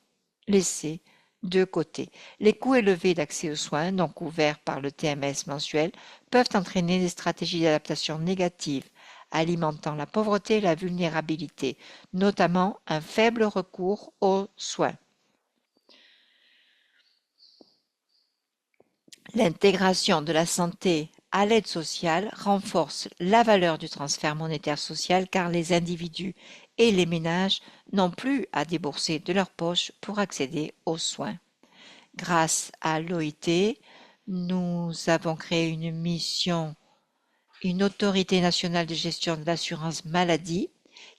laissés de côté. Les coûts élevés d'accès aux soins non couverts par le TMS mensuel peuvent entraîner des stratégies d'adaptation négatives, alimentant la pauvreté et la vulnérabilité, notamment un faible recours aux soins. L'intégration de la santé à l'aide sociale renforce la valeur du transfert monétaire social car les individus et les ménages n'ont plus à débourser de leur poche pour accéder aux soins. Grâce à l'OIT, nous avons créé une mission, une autorité nationale de gestion de l'assurance maladie,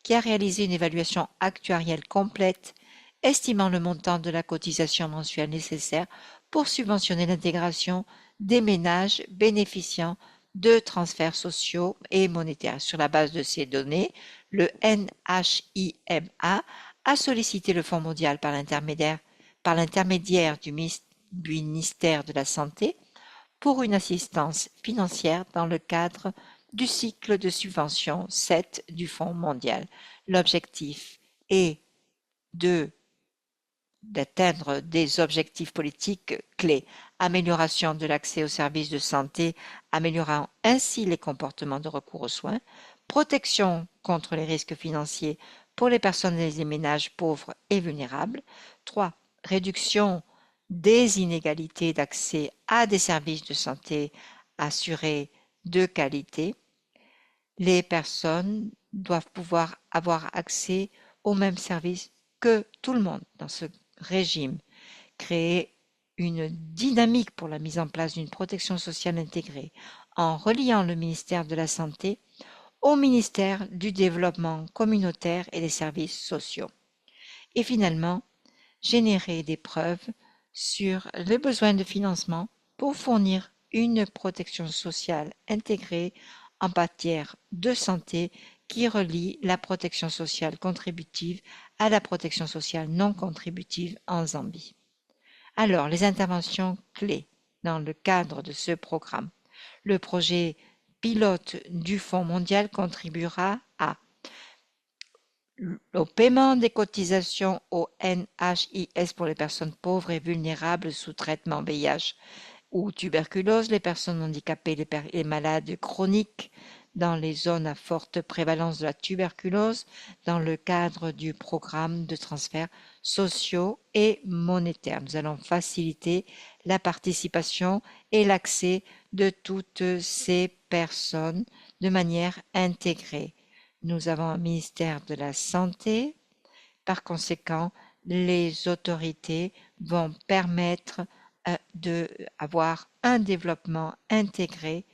qui a réalisé une évaluation actuarielle complète, estimant le montant de la cotisation mensuelle nécessaire pour subventionner l'intégration des ménages bénéficiant de transferts sociaux et monétaires. Sur la base de ces données, le NHIMA a sollicité le Fonds mondial par l'intermédiaire du ministère de la Santé pour une assistance financière dans le cadre du cycle de subvention 7 du Fonds mondial. L'objectif est d'atteindre des objectifs politiques clés, amélioration de l'accès aux services de santé, améliorant ainsi les comportements de recours aux soins, protection contre les risques financiers pour les personnes et les ménages pauvres et vulnérables, 3. Réduction des inégalités d'accès à des services de santé assurés de qualité. Les personnes doivent pouvoir avoir accès aux mêmes services que tout le monde dans ce régime. Créer une dynamique pour la mise en place d'une protection sociale intégrée en reliant le ministère de la Santé au ministère du Développement communautaire et des services sociaux. Et finalement, générer des preuves sur les besoins de financement pour fournir une protection sociale intégrée en matière de santé qui relie la protection sociale contributive à la protection sociale non contributive en Zambie. Alors, les interventions clés dans le cadre de ce programme. Le projet pilote du Fonds mondial contribuera au paiement des cotisations au NHIS pour les personnes pauvres et vulnérables sous traitement VIH ou tuberculose, les personnes handicapées, les malades chroniques dans les zones à forte prévalence de la tuberculose dans le cadre du programme de transferts sociaux et monétaires. Nous allons faciliter la participation et l'accès de toutes ces personnes de manière intégrée. Nous avons un ministère de la Santé. Par conséquent, les autorités vont permettre d'avoir un développement intégré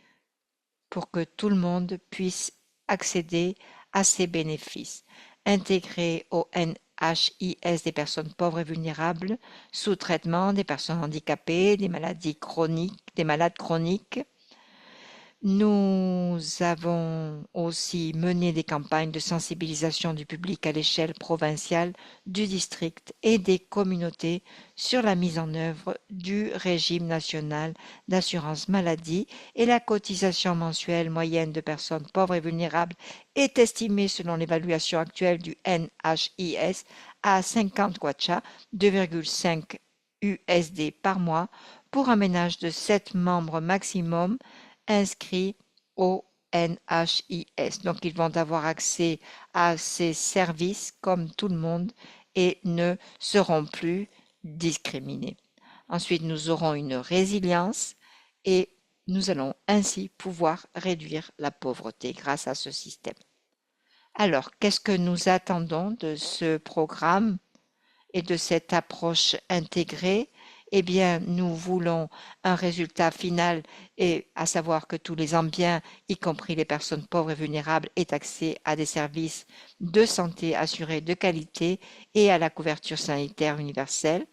pour que tout le monde puisse accéder à ces bénéfices. Intégrer au NHIS des personnes pauvres et vulnérables sous traitement, des personnes handicapées, des maladies chroniques, des malades chroniques. Nous avons aussi mené des campagnes de sensibilisation du public à l'échelle provinciale, du district et des communautés sur la mise en œuvre du régime national d'assurance maladie et la cotisation mensuelle moyenne de personnes pauvres et vulnérables est estimée selon l'évaluation actuelle du NHIS à 50 kwacha, 2,5 USD par mois pour un ménage de 7 membres maximum inscrits au NHIS. Donc, ils vont avoir accès à ces services comme tout le monde et ne seront plus discriminés. Ensuite, nous aurons une résilience et nous allons ainsi pouvoir réduire la pauvreté grâce à ce système. Alors, qu'est-ce que nous attendons de ce programme et de cette approche intégrée? Eh bien, nous voulons un résultat final, et à savoir que tous les Zambiens, y compris les personnes pauvres et vulnérables, aient accès à des services de santé assurés de qualité et à la couverture sanitaire universelle.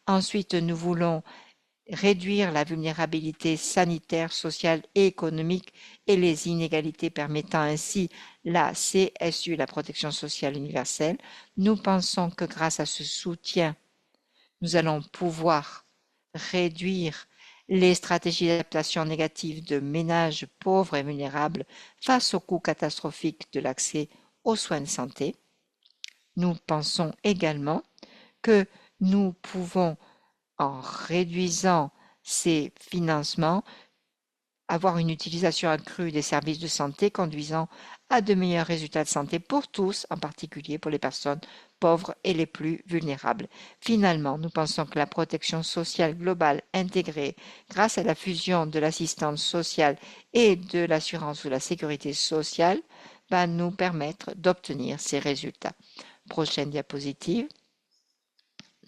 Ensuite, nous voulons réduire la vulnérabilité sanitaire, sociale et économique et les inégalités permettant ainsi la CSU, la protection sociale universelle. Nous pensons que grâce à ce soutien, nous allons pouvoir réduire les stratégies d'adaptation négative de ménages pauvres et vulnérables face aux coûts catastrophiques de l'accès aux soins de santé. Nous pensons également que nous pouvons, en réduisant ces financements, avoir une utilisation accrue des services de santé conduisant à de meilleurs résultats de santé pour tous, en particulier pour les personnes pauvres et les plus vulnérables. Finalement, nous pensons que la protection sociale globale intégrée grâce à la fusion de l'assistance sociale et de l'assurance ou la sécurité sociale va nous permettre d'obtenir ces résultats. Prochaine diapositive.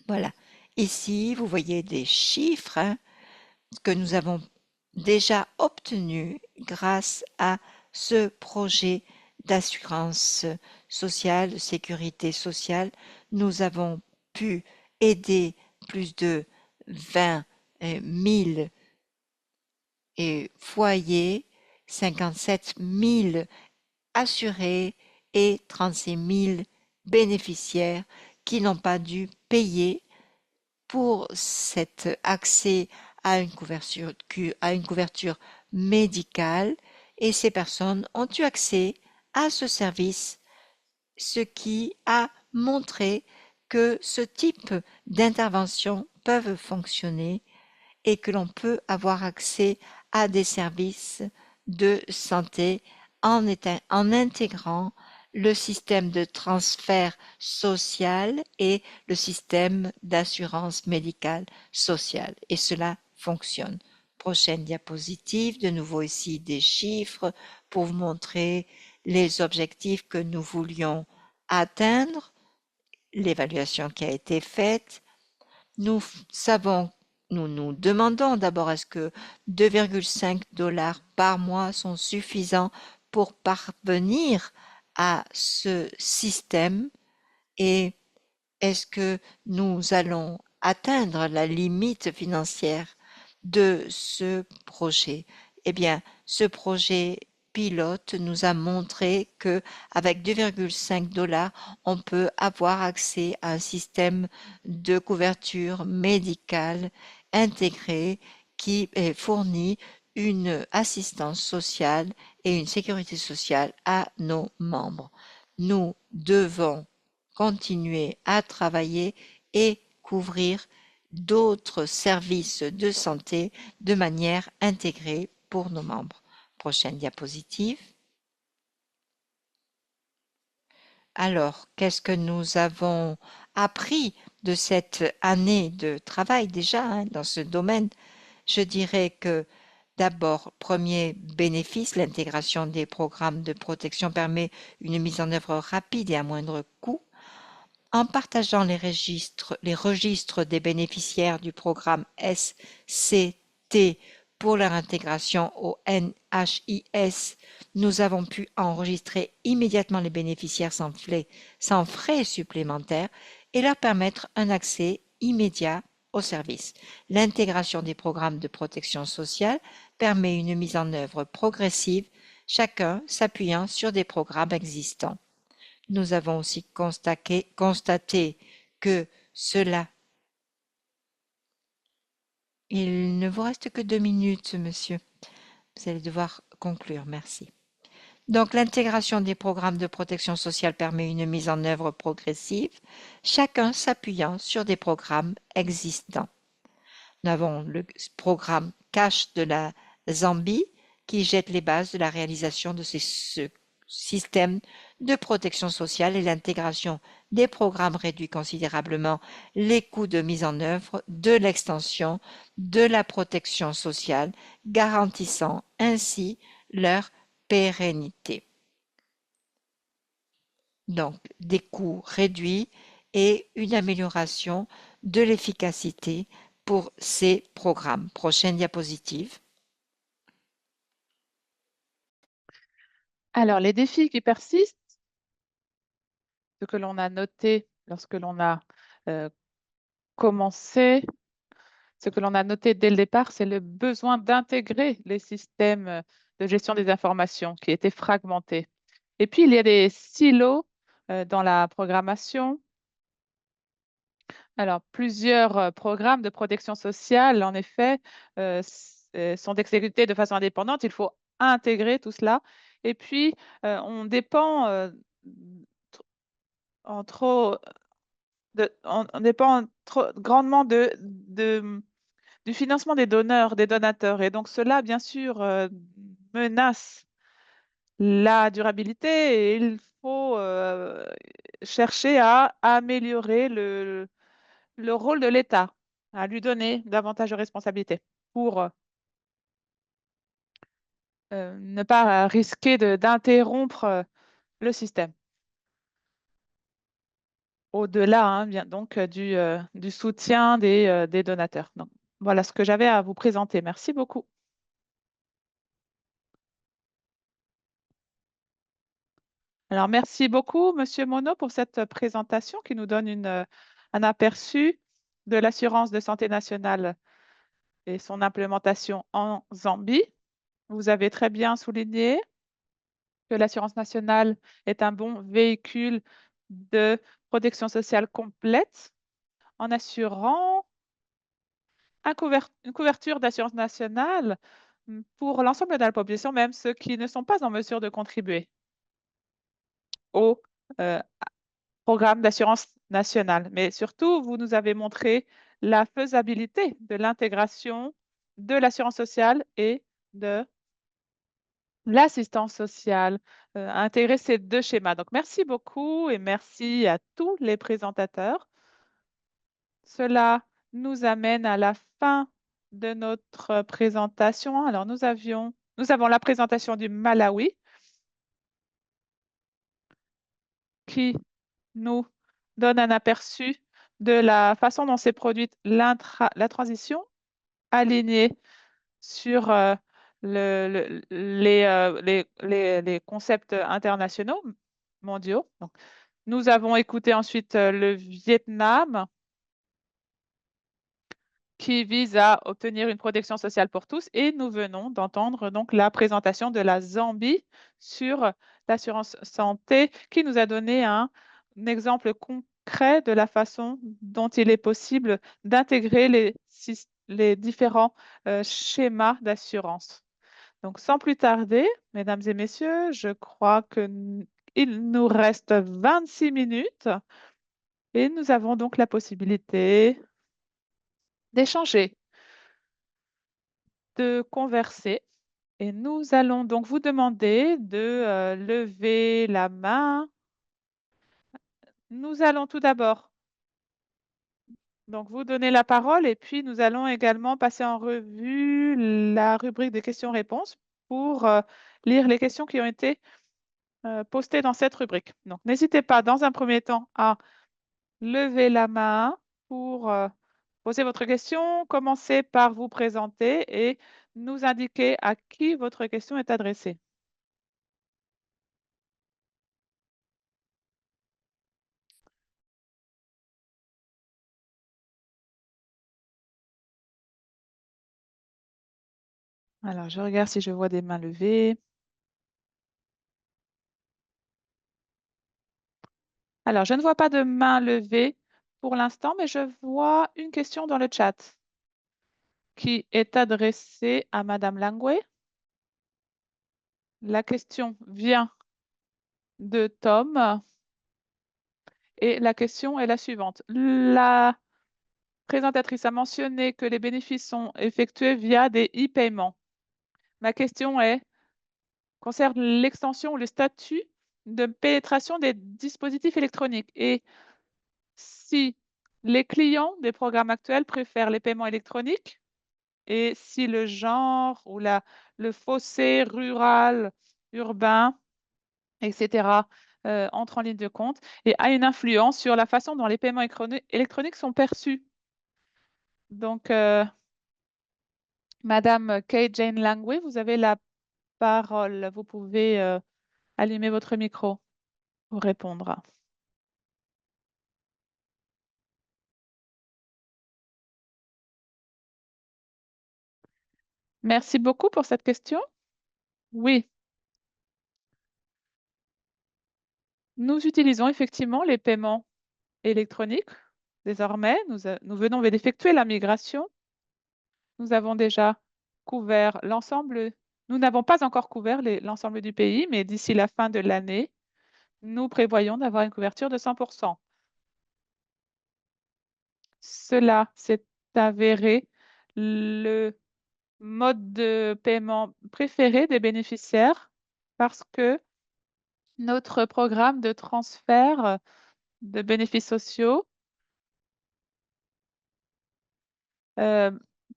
Voilà. Ici, vous voyez des chiffres que nous avons déjà obtenus grâce à ce projet d'assurance sociale, de sécurité sociale. Nous avons pu aider plus de 20 000 foyers, 57 000 assurés et 36 000 bénéficiaires qui n'ont pas dû payer pour cet accès à une couverture médicale, et ces personnes ont eu accès à ce service, ce qui a montré que ce type d'intervention peuvent fonctionner et que l'on peut avoir accès à des services de santé en intégrant le système de transfert social et le système d'assurance médicale sociale. Et cela fonctionne. Prochaine diapositive, de nouveau ici des chiffres pour vous montrer les objectifs que nous voulions atteindre, l'évaluation qui a été faite. Nous nous demandons d'abord est-ce que 2,5 $ par mois sont suffisants pour parvenir à ce système et est-ce que nous allons atteindre la limite financière de ce projet? Eh bien, ce projet pilote nous a montré que avec 2,5 $, on peut avoir accès à un système de couverture médicale intégré qui fournit une assistance sociale et une sécurité sociale à nos membres. Nous devons continuer à travailler et couvrir d'autres services de santé de manière intégrée pour nos membres. Prochaine diapositive. Alors, qu'est-ce que nous avons appris de cette année de travail déjà dans ce domaine? Je dirais que d'abord, premier bénéfice, l'intégration des programmes de protection permet une mise en œuvre rapide et à moindre coût. En partageant les registres des bénéficiaires du programme SCT pour leur intégration au NHIS, nous avons pu enregistrer immédiatement les bénéficiaires sans frais supplémentaires et leur permettre un accès immédiat au service. L'intégration des programmes de protection sociale permet une mise en œuvre progressive, chacun s'appuyant sur des programmes existants. Nous avons aussi constaté que cela... Il ne vous reste que 2 minutes, monsieur. Vous allez devoir conclure, merci. Donc, l'intégration des programmes de protection sociale permet une mise en œuvre progressive, chacun s'appuyant sur des programmes existants. Nous avons le programme Cash de la Zambie qui jette les bases de la réalisation de ce système de protection sociale et l'intégration des programmes réduit considérablement les coûts de mise en œuvre de l'extension de la protection sociale, garantissant ainsi leur pérennité. Donc, des coûts réduits et une amélioration de l'efficacité pour ces programmes. Prochaine diapositive. Alors, les défis qui persistent, ce que l'on a noté lorsque l'on a commencé, Ce que l'on a noté dès le départ, c'est le besoin d'intégrer les systèmes de gestion des informations qui étaient fragmentés. Et puis, il y a des silos dans la programmation. Alors, plusieurs programmes de protection sociale, en effet, sont exécutés de façon indépendante. Il faut intégrer tout cela. Et puis, on dépend en trop on dépend trop grandement du financement des donneurs, des donateurs. Et donc, cela, bien sûr, menace la durabilité et il faut chercher à améliorer le rôle de l'État, à lui donner davantage de responsabilités pour ne pas risquer d'interrompre le système. Au-delà, hein, bien, donc, du soutien des donateurs. Donc, voilà ce que j'avais à vous présenter. Merci beaucoup. Alors, merci beaucoup, Monsieur Monod, pour cette présentation qui nous donne un aperçu de l'assurance de santé nationale et son implémentation en Zambie. Vous avez très bien souligné que l'assurance nationale est un bon véhicule de protection sociale complète en assurant une couverture d'assurance nationale pour l'ensemble de la population, même ceux qui ne sont pas en mesure de contribuer au euh, programme d'assurance nationale. Mais surtout, vous nous avez montré la faisabilité de l'intégration de l'assurance sociale et de l'assistance sociale, intégrer ces deux schémas. Donc, merci beaucoup et merci à tous les présentateurs. Cela nous amène à la fin de notre présentation. Alors, nous avons la présentation du Malawi qui nous donne un aperçu de la façon dont s'est produite la transition alignée sur les concepts internationaux, mondiaux. Donc, nous avons écouté ensuite le Vietnam qui vise à obtenir une protection sociale pour tous et nous venons d'entendre donc la présentation de la Zambie sur l'assurance santé qui nous a donné un exemple concret de la façon dont il est possible d'intégrer les différents schémas d'assurance. Donc, sans plus tarder, mesdames et messieurs, je crois il nous reste 26 minutes et nous avons donc la possibilité d'échanger, de converser. Et nous allons donc vous demander de lever la main. Nous allons tout d'abord donc vous donner la parole et puis nous allons également passer en revue la rubrique des questions-réponses pour lire les questions qui ont été postées dans cette rubrique. Donc, n'hésitez pas dans un premier temps à lever la main pour poser votre question. Commencez par vous présenter et nous indiquer à qui votre question est adressée. Alors, je regarde si je vois des mains levées. Alors, je ne vois pas de main levée pour l'instant, mais je vois une question dans le chat qui est adressée à Madame Langwe. La question vient de Tom et la question est la suivante. La présentatrice a mentionné que les bénéfices sont effectués via des e-paiements. Ma question concerne l'extension ou le statut de pénétration des dispositifs électroniques et si les clients des programmes actuels préfèrent les paiements électroniques et si le genre ou le fossé rural, urbain, etc., entre en ligne de compte et a une influence sur la façon dont les paiements électroniques sont perçus. Donc, Madame Kate Jane Langwe, vous avez la parole. Vous pouvez allumer votre micro pour répondre. Merci beaucoup pour cette question. Oui, nous utilisons effectivement les paiements électroniques. Désormais, nous venons d'effectuer la migration. Nous avons déjà couvert l'ensemble. Nous n'avons pas encore couvert l'ensemble du pays, mais d'ici la fin de l'année, nous prévoyons d'avoir une couverture de 100%. Cela s'est avéré le mode de paiement préféré des bénéficiaires parce que notre programme de transfert de bénéfices sociaux euh,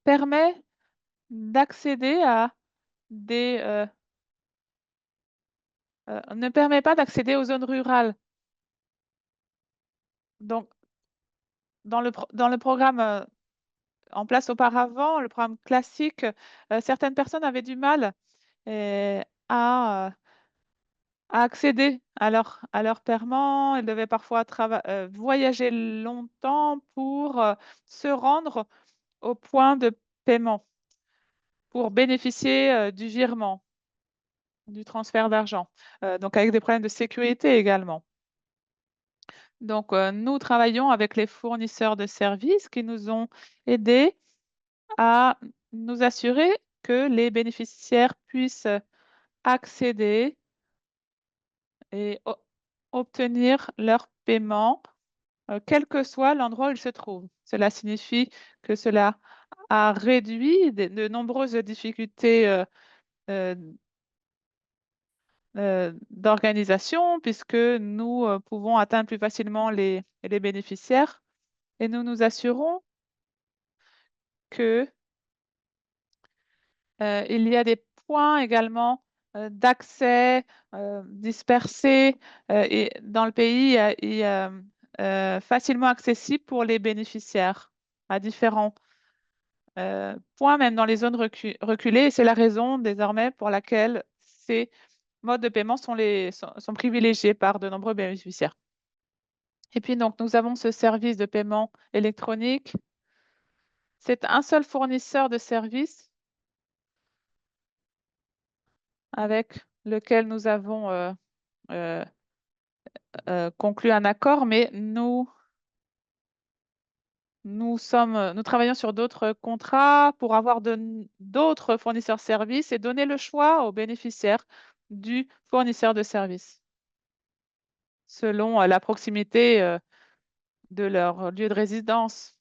permet d'accéder à ne permet pas d'accéder aux zones rurales. Donc, dans le programme en place auparavant, le programme classique, certaines personnes avaient du mal euh, à, à accéder à leur paiement. Elles devaient parfois voyager longtemps pour se rendre au point de paiement, pour bénéficier du virement, du transfert d'argent. Donc, avec des problèmes de sécurité également. Donc, nous travaillons avec les fournisseurs de services qui nous ont aidés à nous assurer que les bénéficiaires puissent accéder et obtenir leur paiement, quel que soit l'endroit où ils se trouvent. Cela signifie que cela a réduit de nombreuses difficultés euh, d'organisation puisque nous pouvons atteindre plus facilement les bénéficiaires et nous nous assurons que il y a des points également d'accès dispersés et dans le pays facilement accessibles pour les bénéficiaires à différents points, même dans les zones reculées. Et c'est la raison désormais pour laquelle ces modes de paiement sont privilégiés par de nombreux bénéficiaires. Et puis donc, nous avons ce service de paiement électronique. C'est un seul fournisseur de services avec lequel nous avons euh, conclu un accord, mais nous travaillons sur d'autres contrats pour avoir d'autres fournisseurs de services et donner le choix aux bénéficiaires du fournisseur de services selon la proximité de leur lieu de résidence.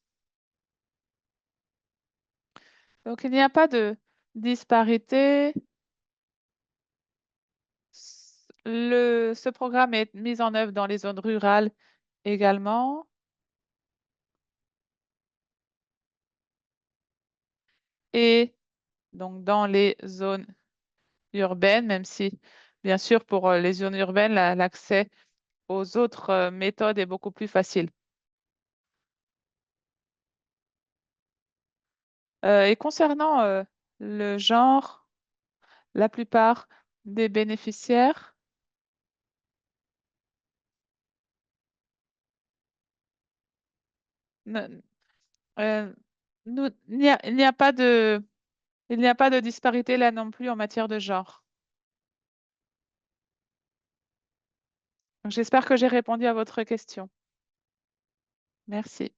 Donc, il n'y a pas de disparité. Ce programme est mis en œuvre dans les zones rurales également. Et donc dans les zones urbaines, même si, bien sûr, pour les zones urbaines, l'accès aux autres méthodes est beaucoup plus facile. Et concernant le genre, la plupart des bénéficiaires, ne- euh, il n'y a pas il n'y a pas de disparité là non plus en matière de genre. Donc, j'espère que j'ai répondu à votre question. Merci.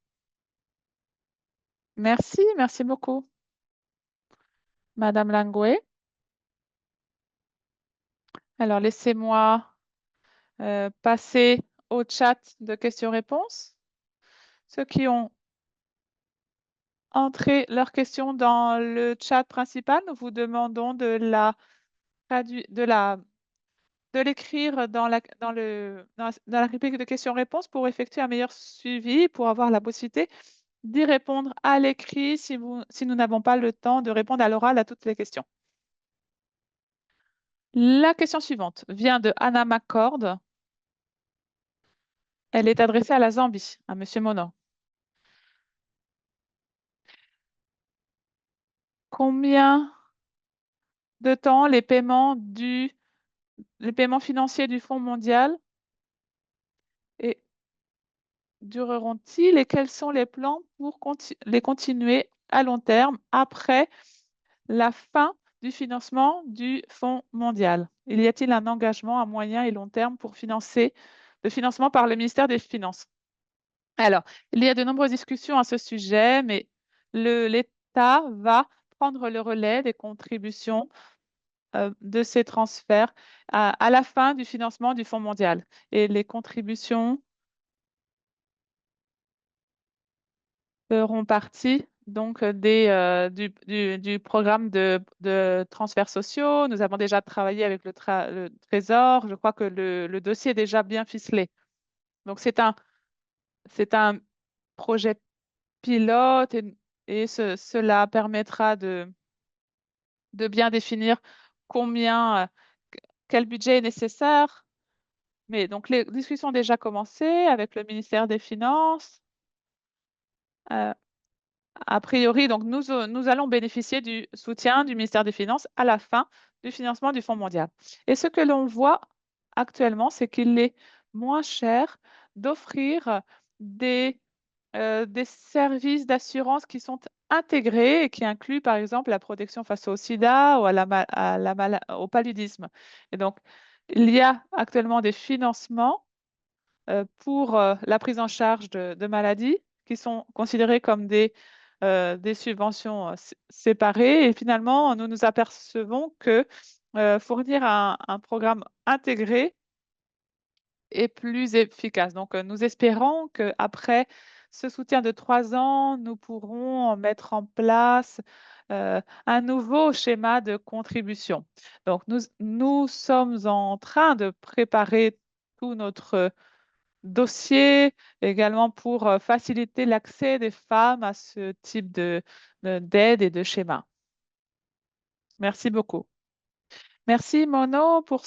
Merci beaucoup, Madame Langoué. Alors, laissez-moi passer au chat de questions-réponses. Ceux qui ont entré leurs questions dans le chat principal, nous vous demandons de l'écrire dans la rubrique de questions-réponses pour effectuer un meilleur suivi, pour avoir la possibilité d'y répondre à l'écrit si nous n'avons pas le temps de répondre à l'oral à toutes les questions. La question suivante vient de Anna McCord. Elle est adressée à la Zambie, à Monsieur Mono. Combien de temps les paiements financiers du Fonds mondial et dureront-ils et quels sont les plans pour les continuer à long terme après la fin du financement du Fonds mondial. Il y a-t-il un engagement à moyen et long terme pour financer le financement par le ministère des Finances? Alors, il y a de nombreuses discussions à ce sujet, mais l'État va prendre le relais des contributions de ces transferts à la fin du financement du Fonds mondial. Et les contributions feront partie donc du programme de transferts sociaux. Nous avons déjà travaillé avec le Trésor. Je crois que le dossier est déjà bien ficelé. Donc, c'est un projet pilote et cela permettra de bien définir combien, quel budget est nécessaire. Mais donc, les discussions ont déjà commencé avec le ministère des Finances. Euh, A priori, donc nous allons bénéficier du soutien du ministère des Finances à la fin du financement du Fonds mondial. Et ce que l'on voit actuellement, c'est qu'il est moins cher d'offrir des, des services d'assurance qui sont intégrés et qui incluent, par exemple, la protection face au sida ou au paludisme. Et donc, il y a actuellement des financements pour la prise en charge de maladies qui sont considérées comme des subventions séparées. Et finalement, nous nous apercevons que fournir un programme intégré est plus efficace. Donc, nous espérons qu'après ce soutien de 3 ans, nous pourrons mettre en place un nouveau schéma de contribution. Donc, nous sommes en train de préparer tout notre dossier également pour faciliter l'accès des femmes à ce type d'aide et de schéma. Merci beaucoup. Merci Mono pour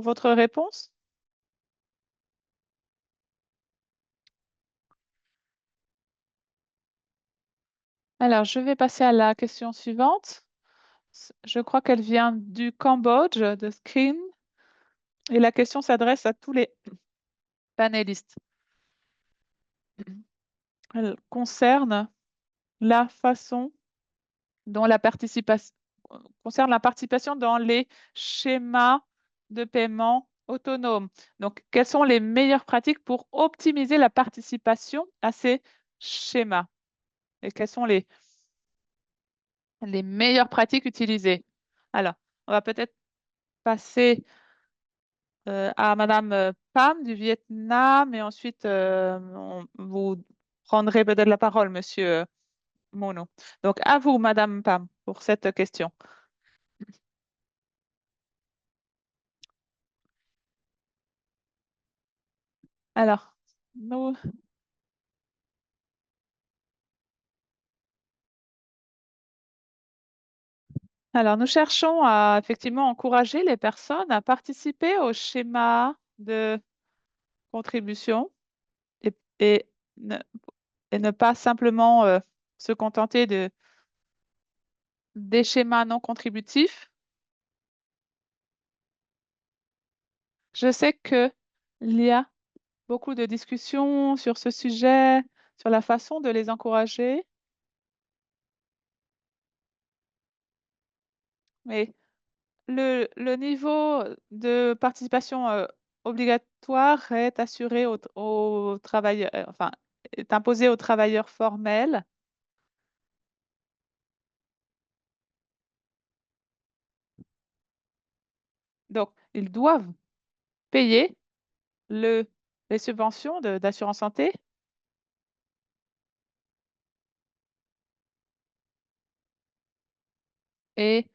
votre réponse. Alors, je vais passer à la question suivante. Je crois qu'elle vient du Cambodge, de Screen, et la question s'adresse à tous les panélistes. Elle concerne la façon dont la participation concerne la participation dans les schémas de paiement autonomes. Donc, quelles sont les meilleures pratiques pour optimiser la participation à ces schémas? Et quelles sont les meilleures pratiques utilisées? Alors, on va peut-être passer à Madame Pham du Vietnam et ensuite vous prendrez peut-être la parole, Monsieur Mono. Donc, à vous, Madame Pham, pour cette question. Alors, nous, nous cherchons à effectivement encourager les personnes à participer au schéma de contribution et, et ne, et ne pas simplement se contenter des schémas non contributifs. Je sais qu'il y a beaucoup de discussions sur ce sujet, sur la façon de les encourager, mais le niveau de participation obligatoire est assuré aux travailleurs, enfin, est imposé aux travailleurs formels. Donc, ils doivent payer le, les subventions d'assurance santé et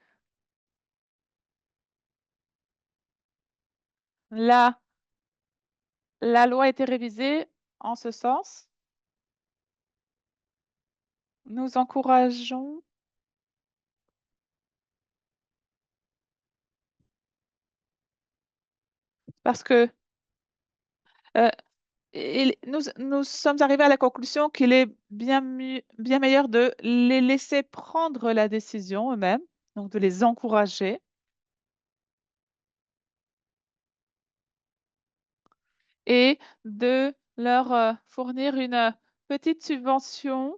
la, la loi a été révisée en ce sens. Nous encourageons parce que euh, nous sommes arrivés à la conclusion qu'il est bien meilleur de les laisser prendre la décision eux-mêmes, donc de les encourager et de leur fournir une petite subvention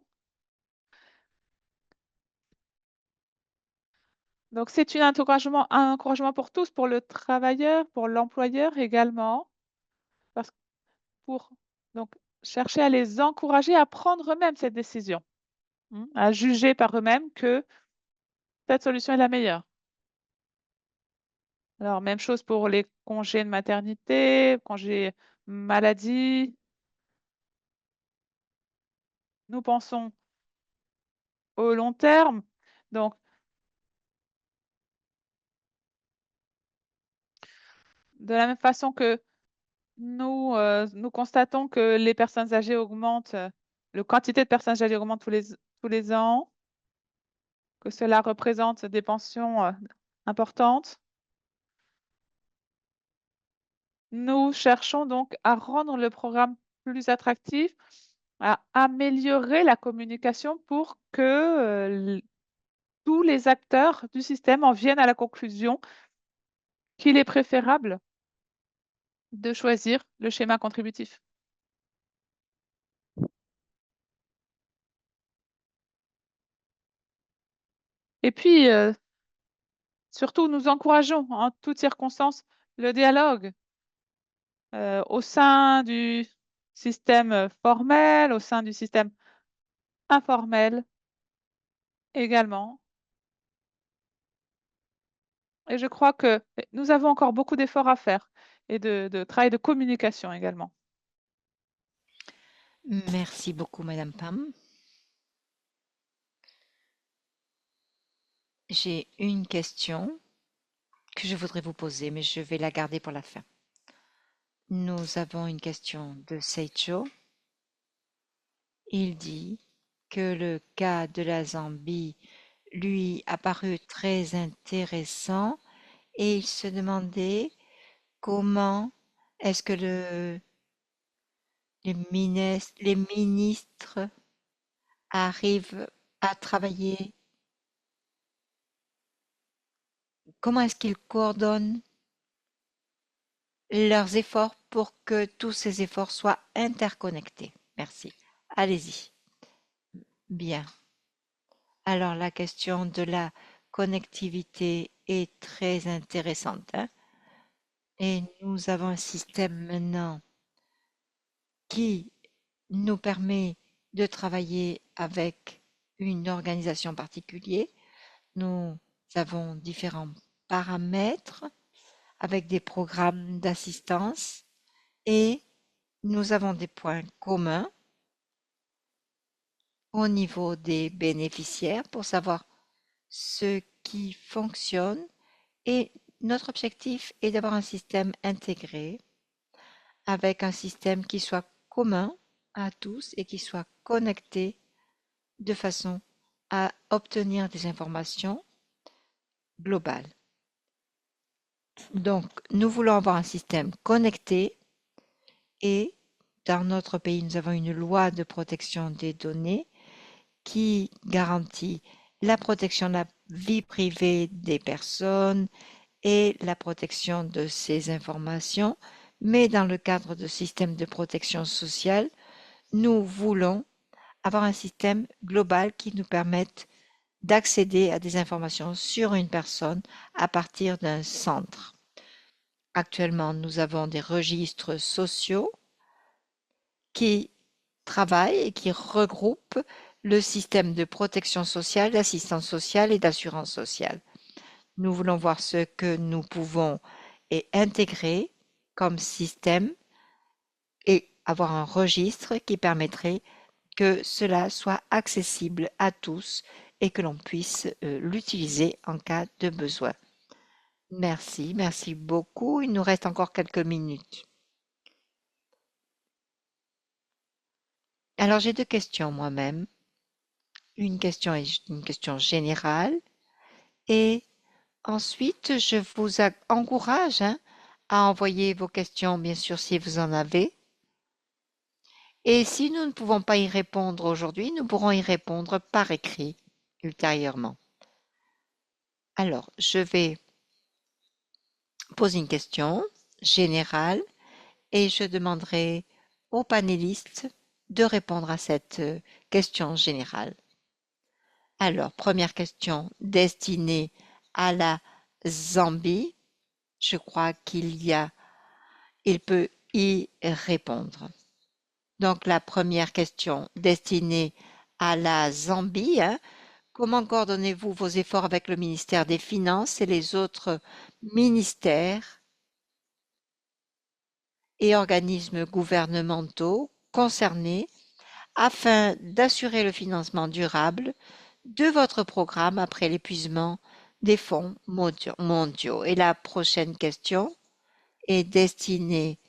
Donc, c'est un encouragement pour tous, pour le travailleur, pour l'employeur également, parce que pour donc chercher à les encourager à prendre eux-mêmes cette décision, à juger par eux-mêmes que cette solution est la meilleure. Alors, même chose pour les congés de maternité, congés maladie. Nous pensons au long terme. Donc, de la même façon que nous constatons que les personnes âgées augmentent, la quantité de personnes âgées augmente tous les ans, que cela représente des pensions importantes. Nous cherchons donc à rendre le programme plus attractif, à améliorer la communication pour que tous les acteurs du système en viennent à la conclusion qu'il est préférable de choisir le schéma contributif. Et puis, surtout, nous encourageons en toutes circonstances le dialogue au sein du système formel, au sein du système informel également. Et je crois que nous avons encore beaucoup d'efforts à faire et de travail de communication également. Merci beaucoup, Madame Pam. J'ai une question que je voudrais vous poser, mais je vais la garder pour la fin. Nous avons une question de Seicho. Il dit que le cas de la Zambie lui a paru très intéressant et il se demandait comment est-ce que les ministres arrivent à travailler, comment est-ce qu'ils coordonnent leurs efforts pour que tous ces efforts soient interconnectés. Merci. Allez-y. Bien. Alors la question de la connectivité est très intéressante, hein. Et nous avons un système maintenant qui nous permet de travailler avec une organisation particulière. Nous avons différents paramètres avec des programmes d'assistance et nous avons des points communs au niveau des bénéficiaires pour savoir ce qui fonctionne et notre objectif est d'avoir un système intégré avec un système qui soit commun à tous et qui soit connecté de façon à obtenir des informations globales. Donc, nous voulons avoir un système connecté et dans notre pays, nous avons une loi de protection des données qui garantit la protection de la vie privée des personnes et la protection de ces informations, mais dans le cadre de systèmes de protection sociale, nous voulons avoir un système global qui nous permette d'accéder à des informations sur une personne à partir d'un centre. Actuellement, nous avons des registres sociaux qui travaillent et qui regroupent le système de protection sociale, d'assistance sociale et d'assurance sociale. Nous voulons voir ce que nous pouvons intégrer comme système et avoir un registre qui permettrait que cela soit accessible à tous et que l'on puisse l'utiliser en cas de besoin. Merci, merci beaucoup. Il nous reste encore quelques minutes. Alors j'ai deux questions moi-même. Une question est une question générale et ensuite je vous encourage à envoyer vos questions, bien sûr, si vous en avez. Et si nous ne pouvons pas y répondre aujourd'hui, nous pourrons y répondre par écrit ultérieurement. Alors, je vais poser une question générale et je demanderai aux panélistes de répondre à cette question générale. Alors, première question destinée à la Zambie, je crois il peut y répondre. Donc la première question destinée à la Zambie, hein, comment coordonnez-vous vos efforts avec le ministère des Finances et les autres ministères et organismes gouvernementaux concernés afin d'assurer le financement durable de votre programme après l'épuisement des fonds mondiaux? Et la prochaine question est destinée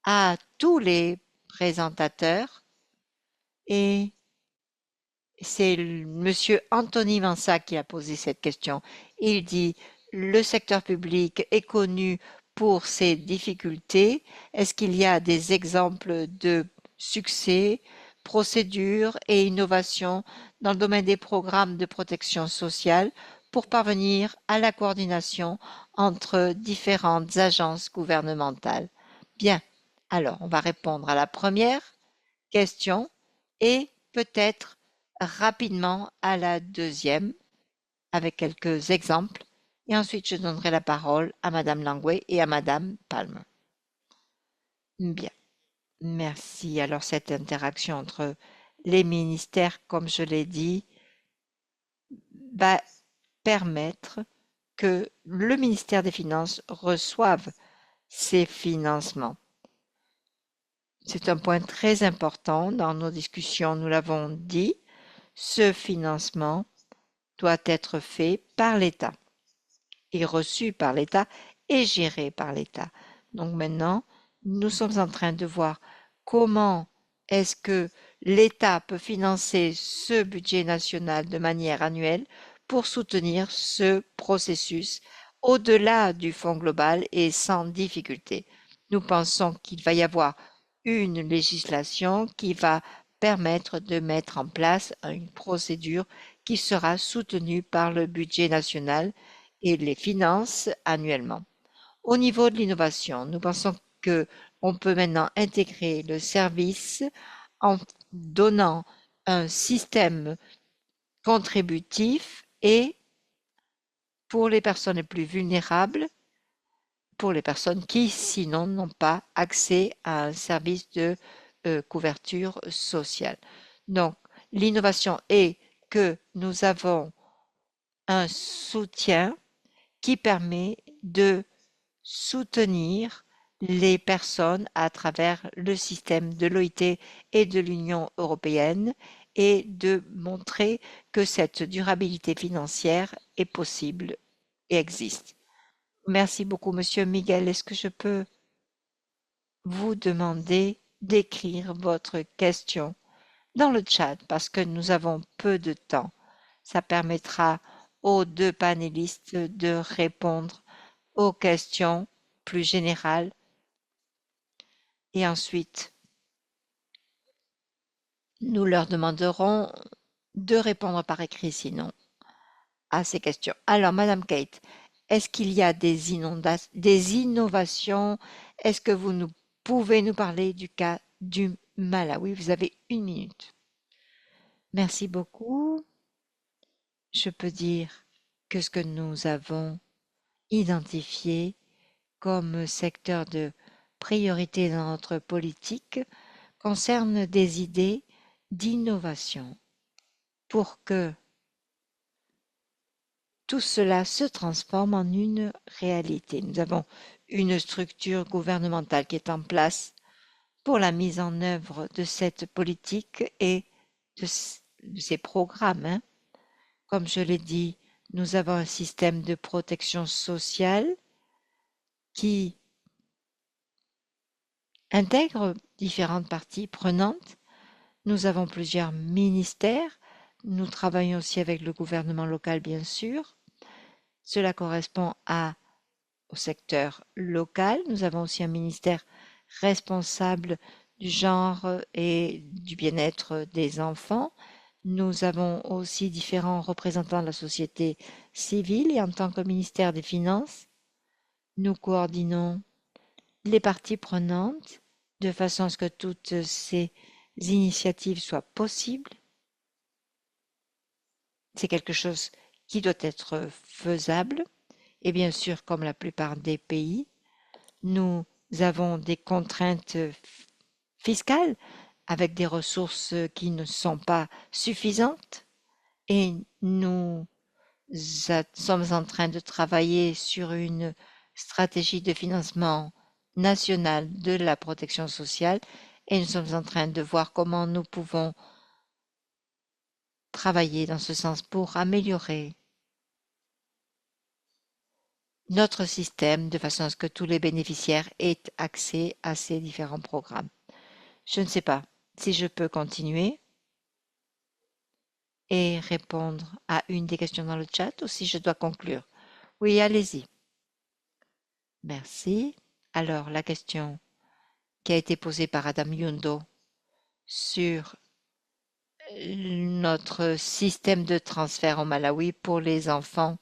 à tous les présentateurs et c'est Monsieur Anthony Mansa qui a posé cette question. Il dit, le secteur public est connu pour ses difficultés. Est-ce qu'il y a des exemples de succès, procédures et innovations dans le domaine des programmes de protection sociale pour parvenir à la coordination entre différentes agences gouvernementales? Bien, alors on va répondre à la première question et peut-être rapidement à la deuxième avec quelques exemples et ensuite je donnerai la parole à Madame Langway et à Madame Palmer. Bien, merci. Alors cette interaction entre les ministères, comme je l'ai dit, va permettre que le ministère des Finances reçoive ces financements. C'est un point très important dans nos discussions, nous l'avons dit, ce financement doit être fait par l'État et reçu par l'État et géré par l'État. Donc maintenant, nous sommes en train de voir comment est-ce que l'État peut financer ce budget national de manière annuelle pour soutenir ce processus au-delà du fonds global et sans difficulté. Nous pensons qu'il va y avoir une législation qui va permettre de mettre en place une procédure qui sera soutenue par le budget national et les finances annuellement. Au niveau de l'innovation, nous pensons que on peut maintenant intégrer le service en donnant un système contributif et pour les personnes les plus vulnérables, pour les personnes qui sinon n'ont pas accès à un service de couverture sociale. Donc l'innovation est que nous avons un soutien qui permet de soutenir les personnes à travers le système de l'OIT et de l'Union européenne et de montrer que cette durabilité financière est possible et existe. Merci beaucoup, Monsieur Miguel. Est-ce que je peux vous demander d'écrire votre question dans le chat parce que nous avons peu de temps. Ça permettra aux deux panélistes de répondre aux questions plus générales et ensuite nous leur demanderons de répondre par écrit sinon à ces questions. Alors, Madame Kate, est-ce qu'il y a des innovations? Est-ce que vous pouvez nous parler du cas du Malawi? Vous avez 1 minute. Merci beaucoup. Je peux dire que ce que nous avons identifié comme secteur de priorité dans notre politique concerne des idées d'innovation pour que tout cela se transforme en une réalité. Nous avons une structure gouvernementale qui est en place pour la mise en œuvre de cette politique et de ces programmes. Hein. Comme je l'ai dit, nous avons un système de protection sociale qui intègre différentes parties prenantes. Nous avons plusieurs ministères. Nous travaillons aussi avec le gouvernement local, bien sûr. Cela correspond au secteur local. Nous avons aussi un ministère responsable du genre et du bien-être des enfants. Nous avons aussi différents représentants de la société civile et en tant que ministère des Finances, nous coordonnons les parties prenantes de façon à ce que toutes ces initiatives soient possibles. C'est quelque chose qui doit être faisable Et bien sûr, comme la plupart des pays, nous avons des contraintes fiscales avec des ressources qui ne sont pas suffisantes et nous sommes en train de travailler sur une stratégie de financement national de la protection sociale et nous sommes en train de voir comment nous pouvons travailler dans ce sens pour améliorer notre système de façon à ce que tous les bénéficiaires aient accès à ces différents programmes. Je ne sais pas si je peux continuer et répondre à une des questions dans le chat ou si je dois conclure. Oui, allez-y. Merci. Alors, la question qui a été posée par Adam Yundo sur notre système de transfert au Malawi pour les enfants.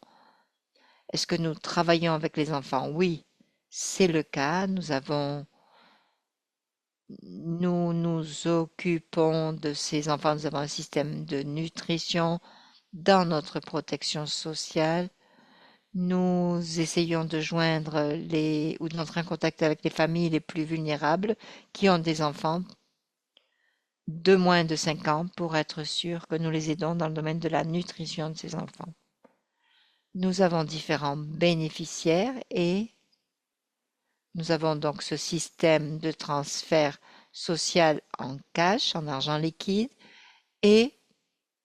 Est-ce que nous travaillons avec les enfants? Oui, c'est le cas. Nous nous occupons de ces enfants. Nous avons un système de nutrition dans notre protection sociale. Nous essayons de joindre ou d'entrer en contact avec les familles les plus vulnérables qui ont des enfants de moins de 5 ans pour être sûr que nous les aidons dans le domaine de la nutrition de ces enfants. Nous avons différents bénéficiaires et nous avons donc ce système de transfert social en cash, en argent liquide, et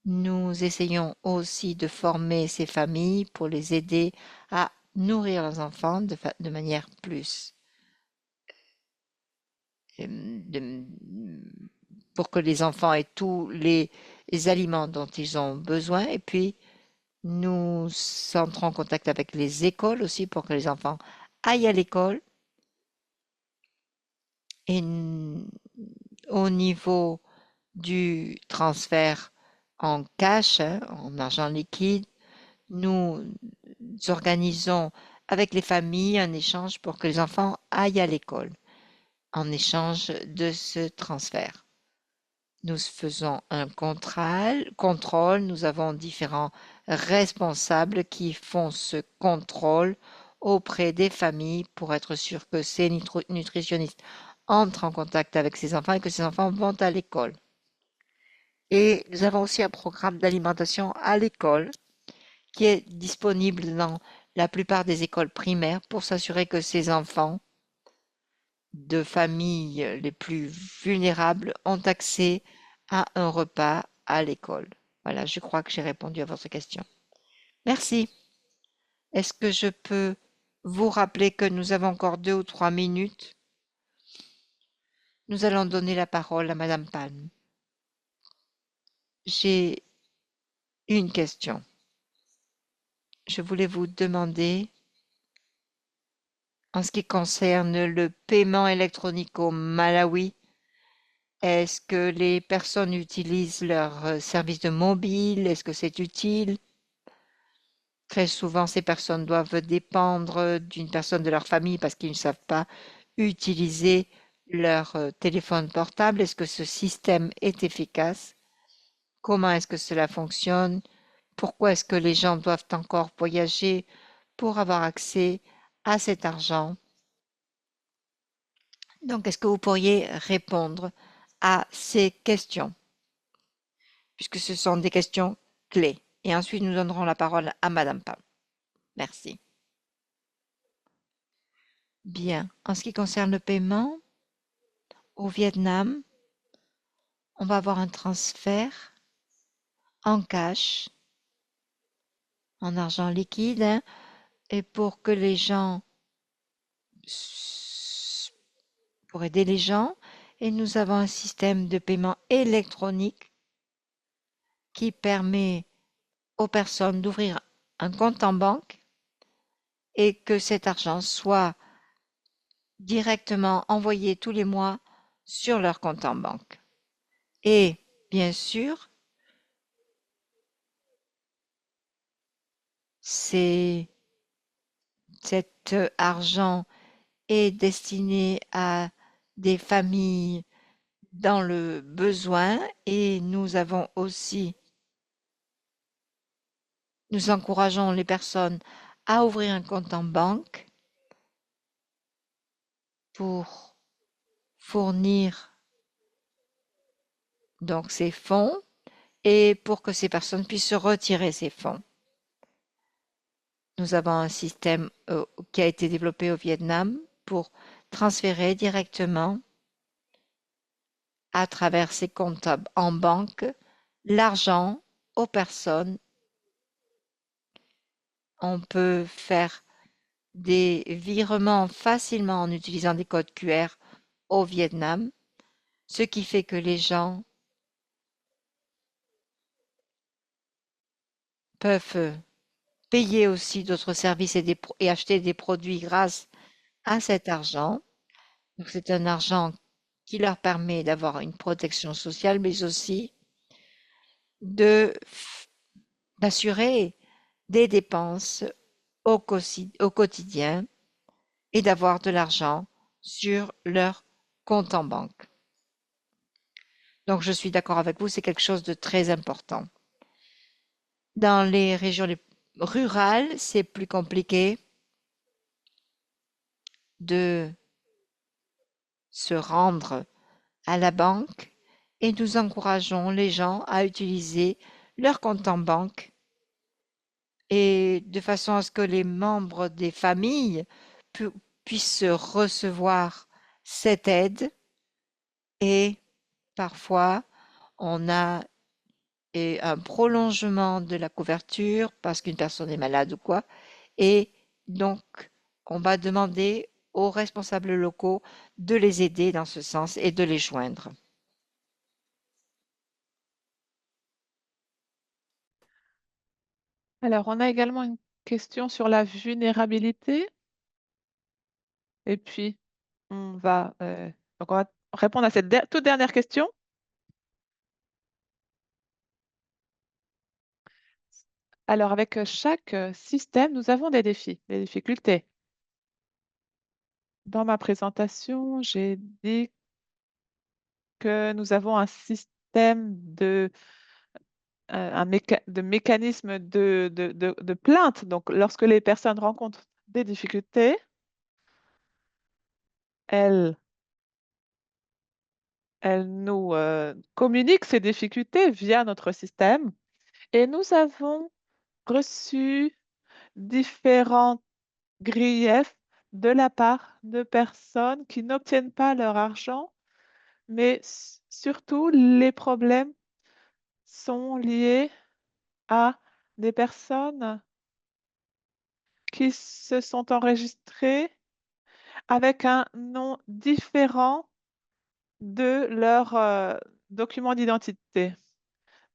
nous essayons aussi de former ces familles pour les aider à nourrir leurs enfants de manière plus de- pour que les enfants aient tous les aliments dont ils ont besoin. Et puis, nous entrons en contact avec les écoles aussi pour que les enfants aillent à l'école. Et au niveau du transfert en cash, hein, en argent liquide, nous organisons avec les familles un échange pour que les enfants aillent à l'école en échange de ce transfert. Nous faisons un contrôle, nous avons différents responsables qui font ce contrôle auprès des familles pour être sûr que ces nutritionnistes entrent en contact avec ces enfants et que ces enfants vont à l'école. Et nous avons aussi un programme d'alimentation à l'école qui est disponible dans la plupart des écoles primaires pour s'assurer que ces enfants de familles les plus vulnérables ont accès à un repas à l'école. Voilà, je crois que j'ai répondu à votre question. Merci. Est-ce que je peux vous rappeler que nous avons encore 2 ou 3 minutes? Nous allons donner la parole à Madame Palm. J'ai une question. Je voulais vous demander, en ce qui concerne le paiement électronique au Malawi, est-ce que les personnes utilisent leur service de mobile? Est-ce que c'est utile? Très souvent, ces personnes doivent dépendre d'une personne de leur famille parce qu'ils ne savent pas utiliser leur téléphone portable. Est-ce que ce système est efficace? Comment est-ce que cela fonctionne? Pourquoi est-ce que les gens doivent encore voyager pour avoir accès à cet argent? Donc, est-ce que vous pourriez répondre à ces questions, puisque ce sont des questions clés. Et ensuite, nous donnerons la parole à Madame Pam. Merci. Bien. En ce qui concerne le paiement, au Vietnam, on va avoir un transfert en cash, en argent liquide, hein, et pour que les gens, pour aider les gens, et nous avons un système de paiement électronique qui permet aux personnes d'ouvrir un compte en banque et que cet argent soit directement envoyé tous les mois sur leur compte en banque. Et bien sûr, cet argent est destiné à des familles dans le besoin et nous encourageons les personnes à ouvrir un compte en banque pour fournir donc ces fonds et pour que ces personnes puissent se retirer ces fonds. Nous avons un système qui a été développé au Vietnam pour transférer directement à travers ces comptes en banque l'argent aux personnes. On peut faire des virements facilement en utilisant des codes QR au Vietnam, ce qui fait que les gens peuvent payer aussi d'autres services et acheter des produits grâce à cet argent. Donc c'est un argent qui leur permet d'avoir une protection sociale, mais aussi de d'assurer des dépenses au quotidien et d'avoir de l'argent sur leur compte en banque. Donc je suis d'accord avec vous, c'est quelque chose de très important. Dans les régions rurales, c'est plus compliqué de se rendre à la banque et nous encourageons les gens à utiliser leur compte en banque et de façon à ce que les membres des familles pu- puissent recevoir cette aide et parfois on a un prolongement de la couverture parce qu'une personne est malade ou quoi et donc on va demander aux responsables locaux de les aider dans ce sens et de les joindre. Alors, on a également une question sur la vulnérabilité. Et puis, donc on va répondre à cette toute dernière question. Alors, avec chaque système, nous avons des défis, des difficultés. Dans ma présentation, j'ai dit que nous avons un système de mécanisme de plainte. Donc, lorsque les personnes rencontrent des difficultés, elles, elles nous communiquent ces difficultés via notre système. Et nous avons reçu différents griefs de la part de personnes qui n'obtiennent pas leur argent, mais surtout les problèmes sont liés à des personnes qui se sont enregistrées avec un nom différent de leur document d'identité.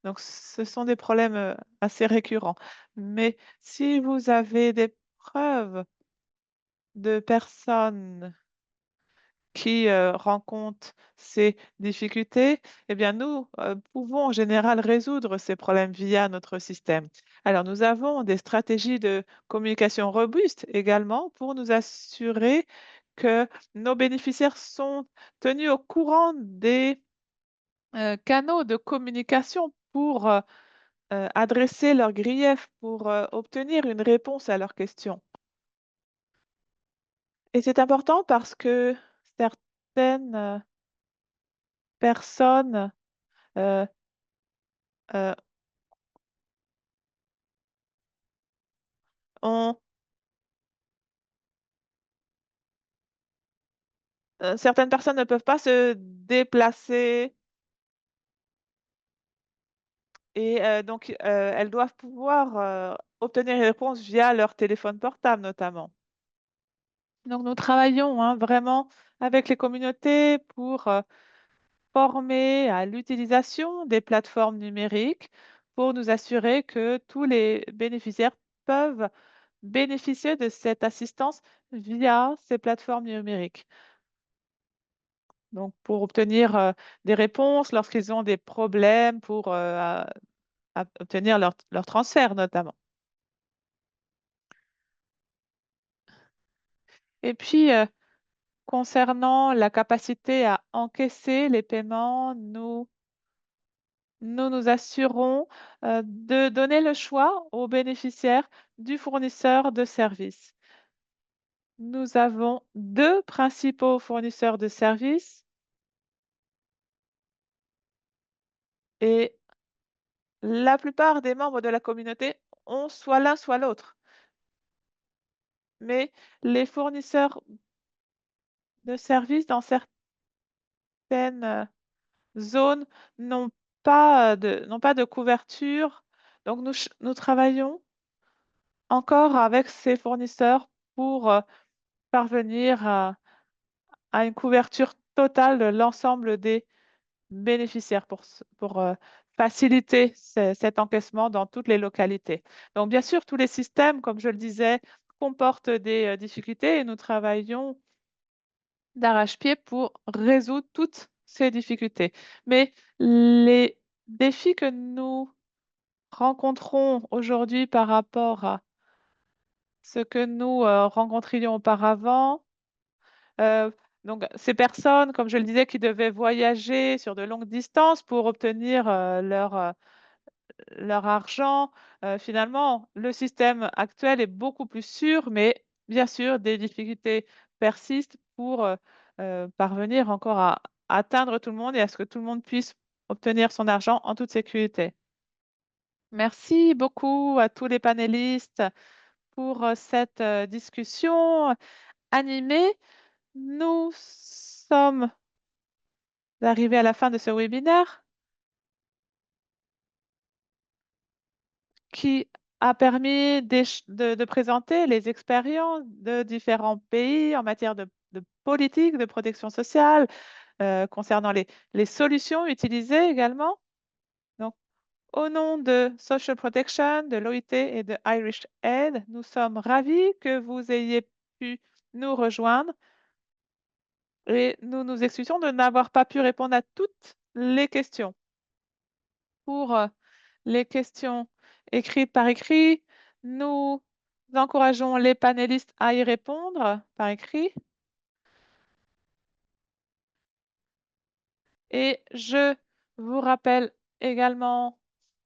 Donc, ce sont des problèmes assez récurrents. Mais si vous avez des preuves de personnes qui rencontrent ces difficultés, eh bien, nous pouvons en général résoudre ces problèmes via notre système. Alors, nous avons des stratégies de communication robustes également pour nous assurer que nos bénéficiaires sont tenus au courant des canaux de communication pour adresser leurs griefs, pour obtenir une réponse à leurs questions. Et c'est important parce que certaines personnes euh, euh, ont, certaines personnes ne peuvent pas se déplacer et donc elles doivent pouvoir obtenir une réponse via leur téléphone portable notamment. Donc nous travaillons hein, vraiment avec les communautés pour former à l'utilisation des plateformes numériques pour nous assurer que tous les bénéficiaires peuvent bénéficier de cette assistance via ces plateformes numériques. Donc, pour obtenir des réponses lorsqu'ils ont des problèmes pour obtenir leur transfert notamment. Et puis, concernant la capacité à encaisser les paiements, nous nous nous assurons de donner le choix aux bénéficiaires du fournisseur de services. Nous avons deux principaux fournisseurs de services et la plupart des membres de la communauté ont soit l'un soit l'autre. Mais les fournisseurs de services dans certaines zones n'ont n'ont pas de couverture. Donc, nous travaillons encore avec ces fournisseurs pour parvenir à une couverture totale de l'ensemble des bénéficiaires pour faciliter cet encaissement dans toutes les localités. Donc, bien sûr, tous les systèmes, comme je le disais, comportent des difficultés et nous travaillons d'arrache-pied pour résoudre toutes ces difficultés. Mais les défis que nous rencontrons aujourd'hui par rapport à ce que nous rencontrions auparavant, euh, donc ces personnes, comme je le disais, qui devaient voyager sur de longues distances pour obtenir leur argent, finalement, le système actuel est beaucoup plus sûr, mais bien sûr, des difficultés persistent pour parvenir encore à atteindre tout le monde et à ce que tout le monde puisse obtenir son argent en toute sécurité. Merci beaucoup à tous les panélistes pour cette discussion animée. Nous sommes arrivés à la fin de ce webinaire qui a permis de présenter les expériences de différents pays en matière de politique, de protection sociale, concernant les solutions utilisées également. Donc, au nom de Social Protection, de l'OIT et de Irish Aid, nous sommes ravis que vous ayez pu nous rejoindre et nous nous excusons de n'avoir pas pu répondre à toutes les questions. Pour les questions écrites par écrit, nous encourageons les panélistes à y répondre par écrit. Et je vous rappelle également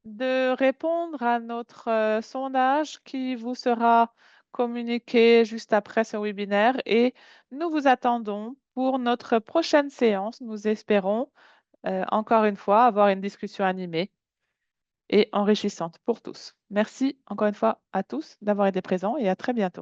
de répondre à notre sondage qui vous sera communiqué juste après ce webinaire. Et nous vous attendons pour notre prochaine séance. Nous espérons, encore une fois, avoir une discussion animée et enrichissante pour tous. Merci encore une fois à tous d'avoir été présents et à très bientôt.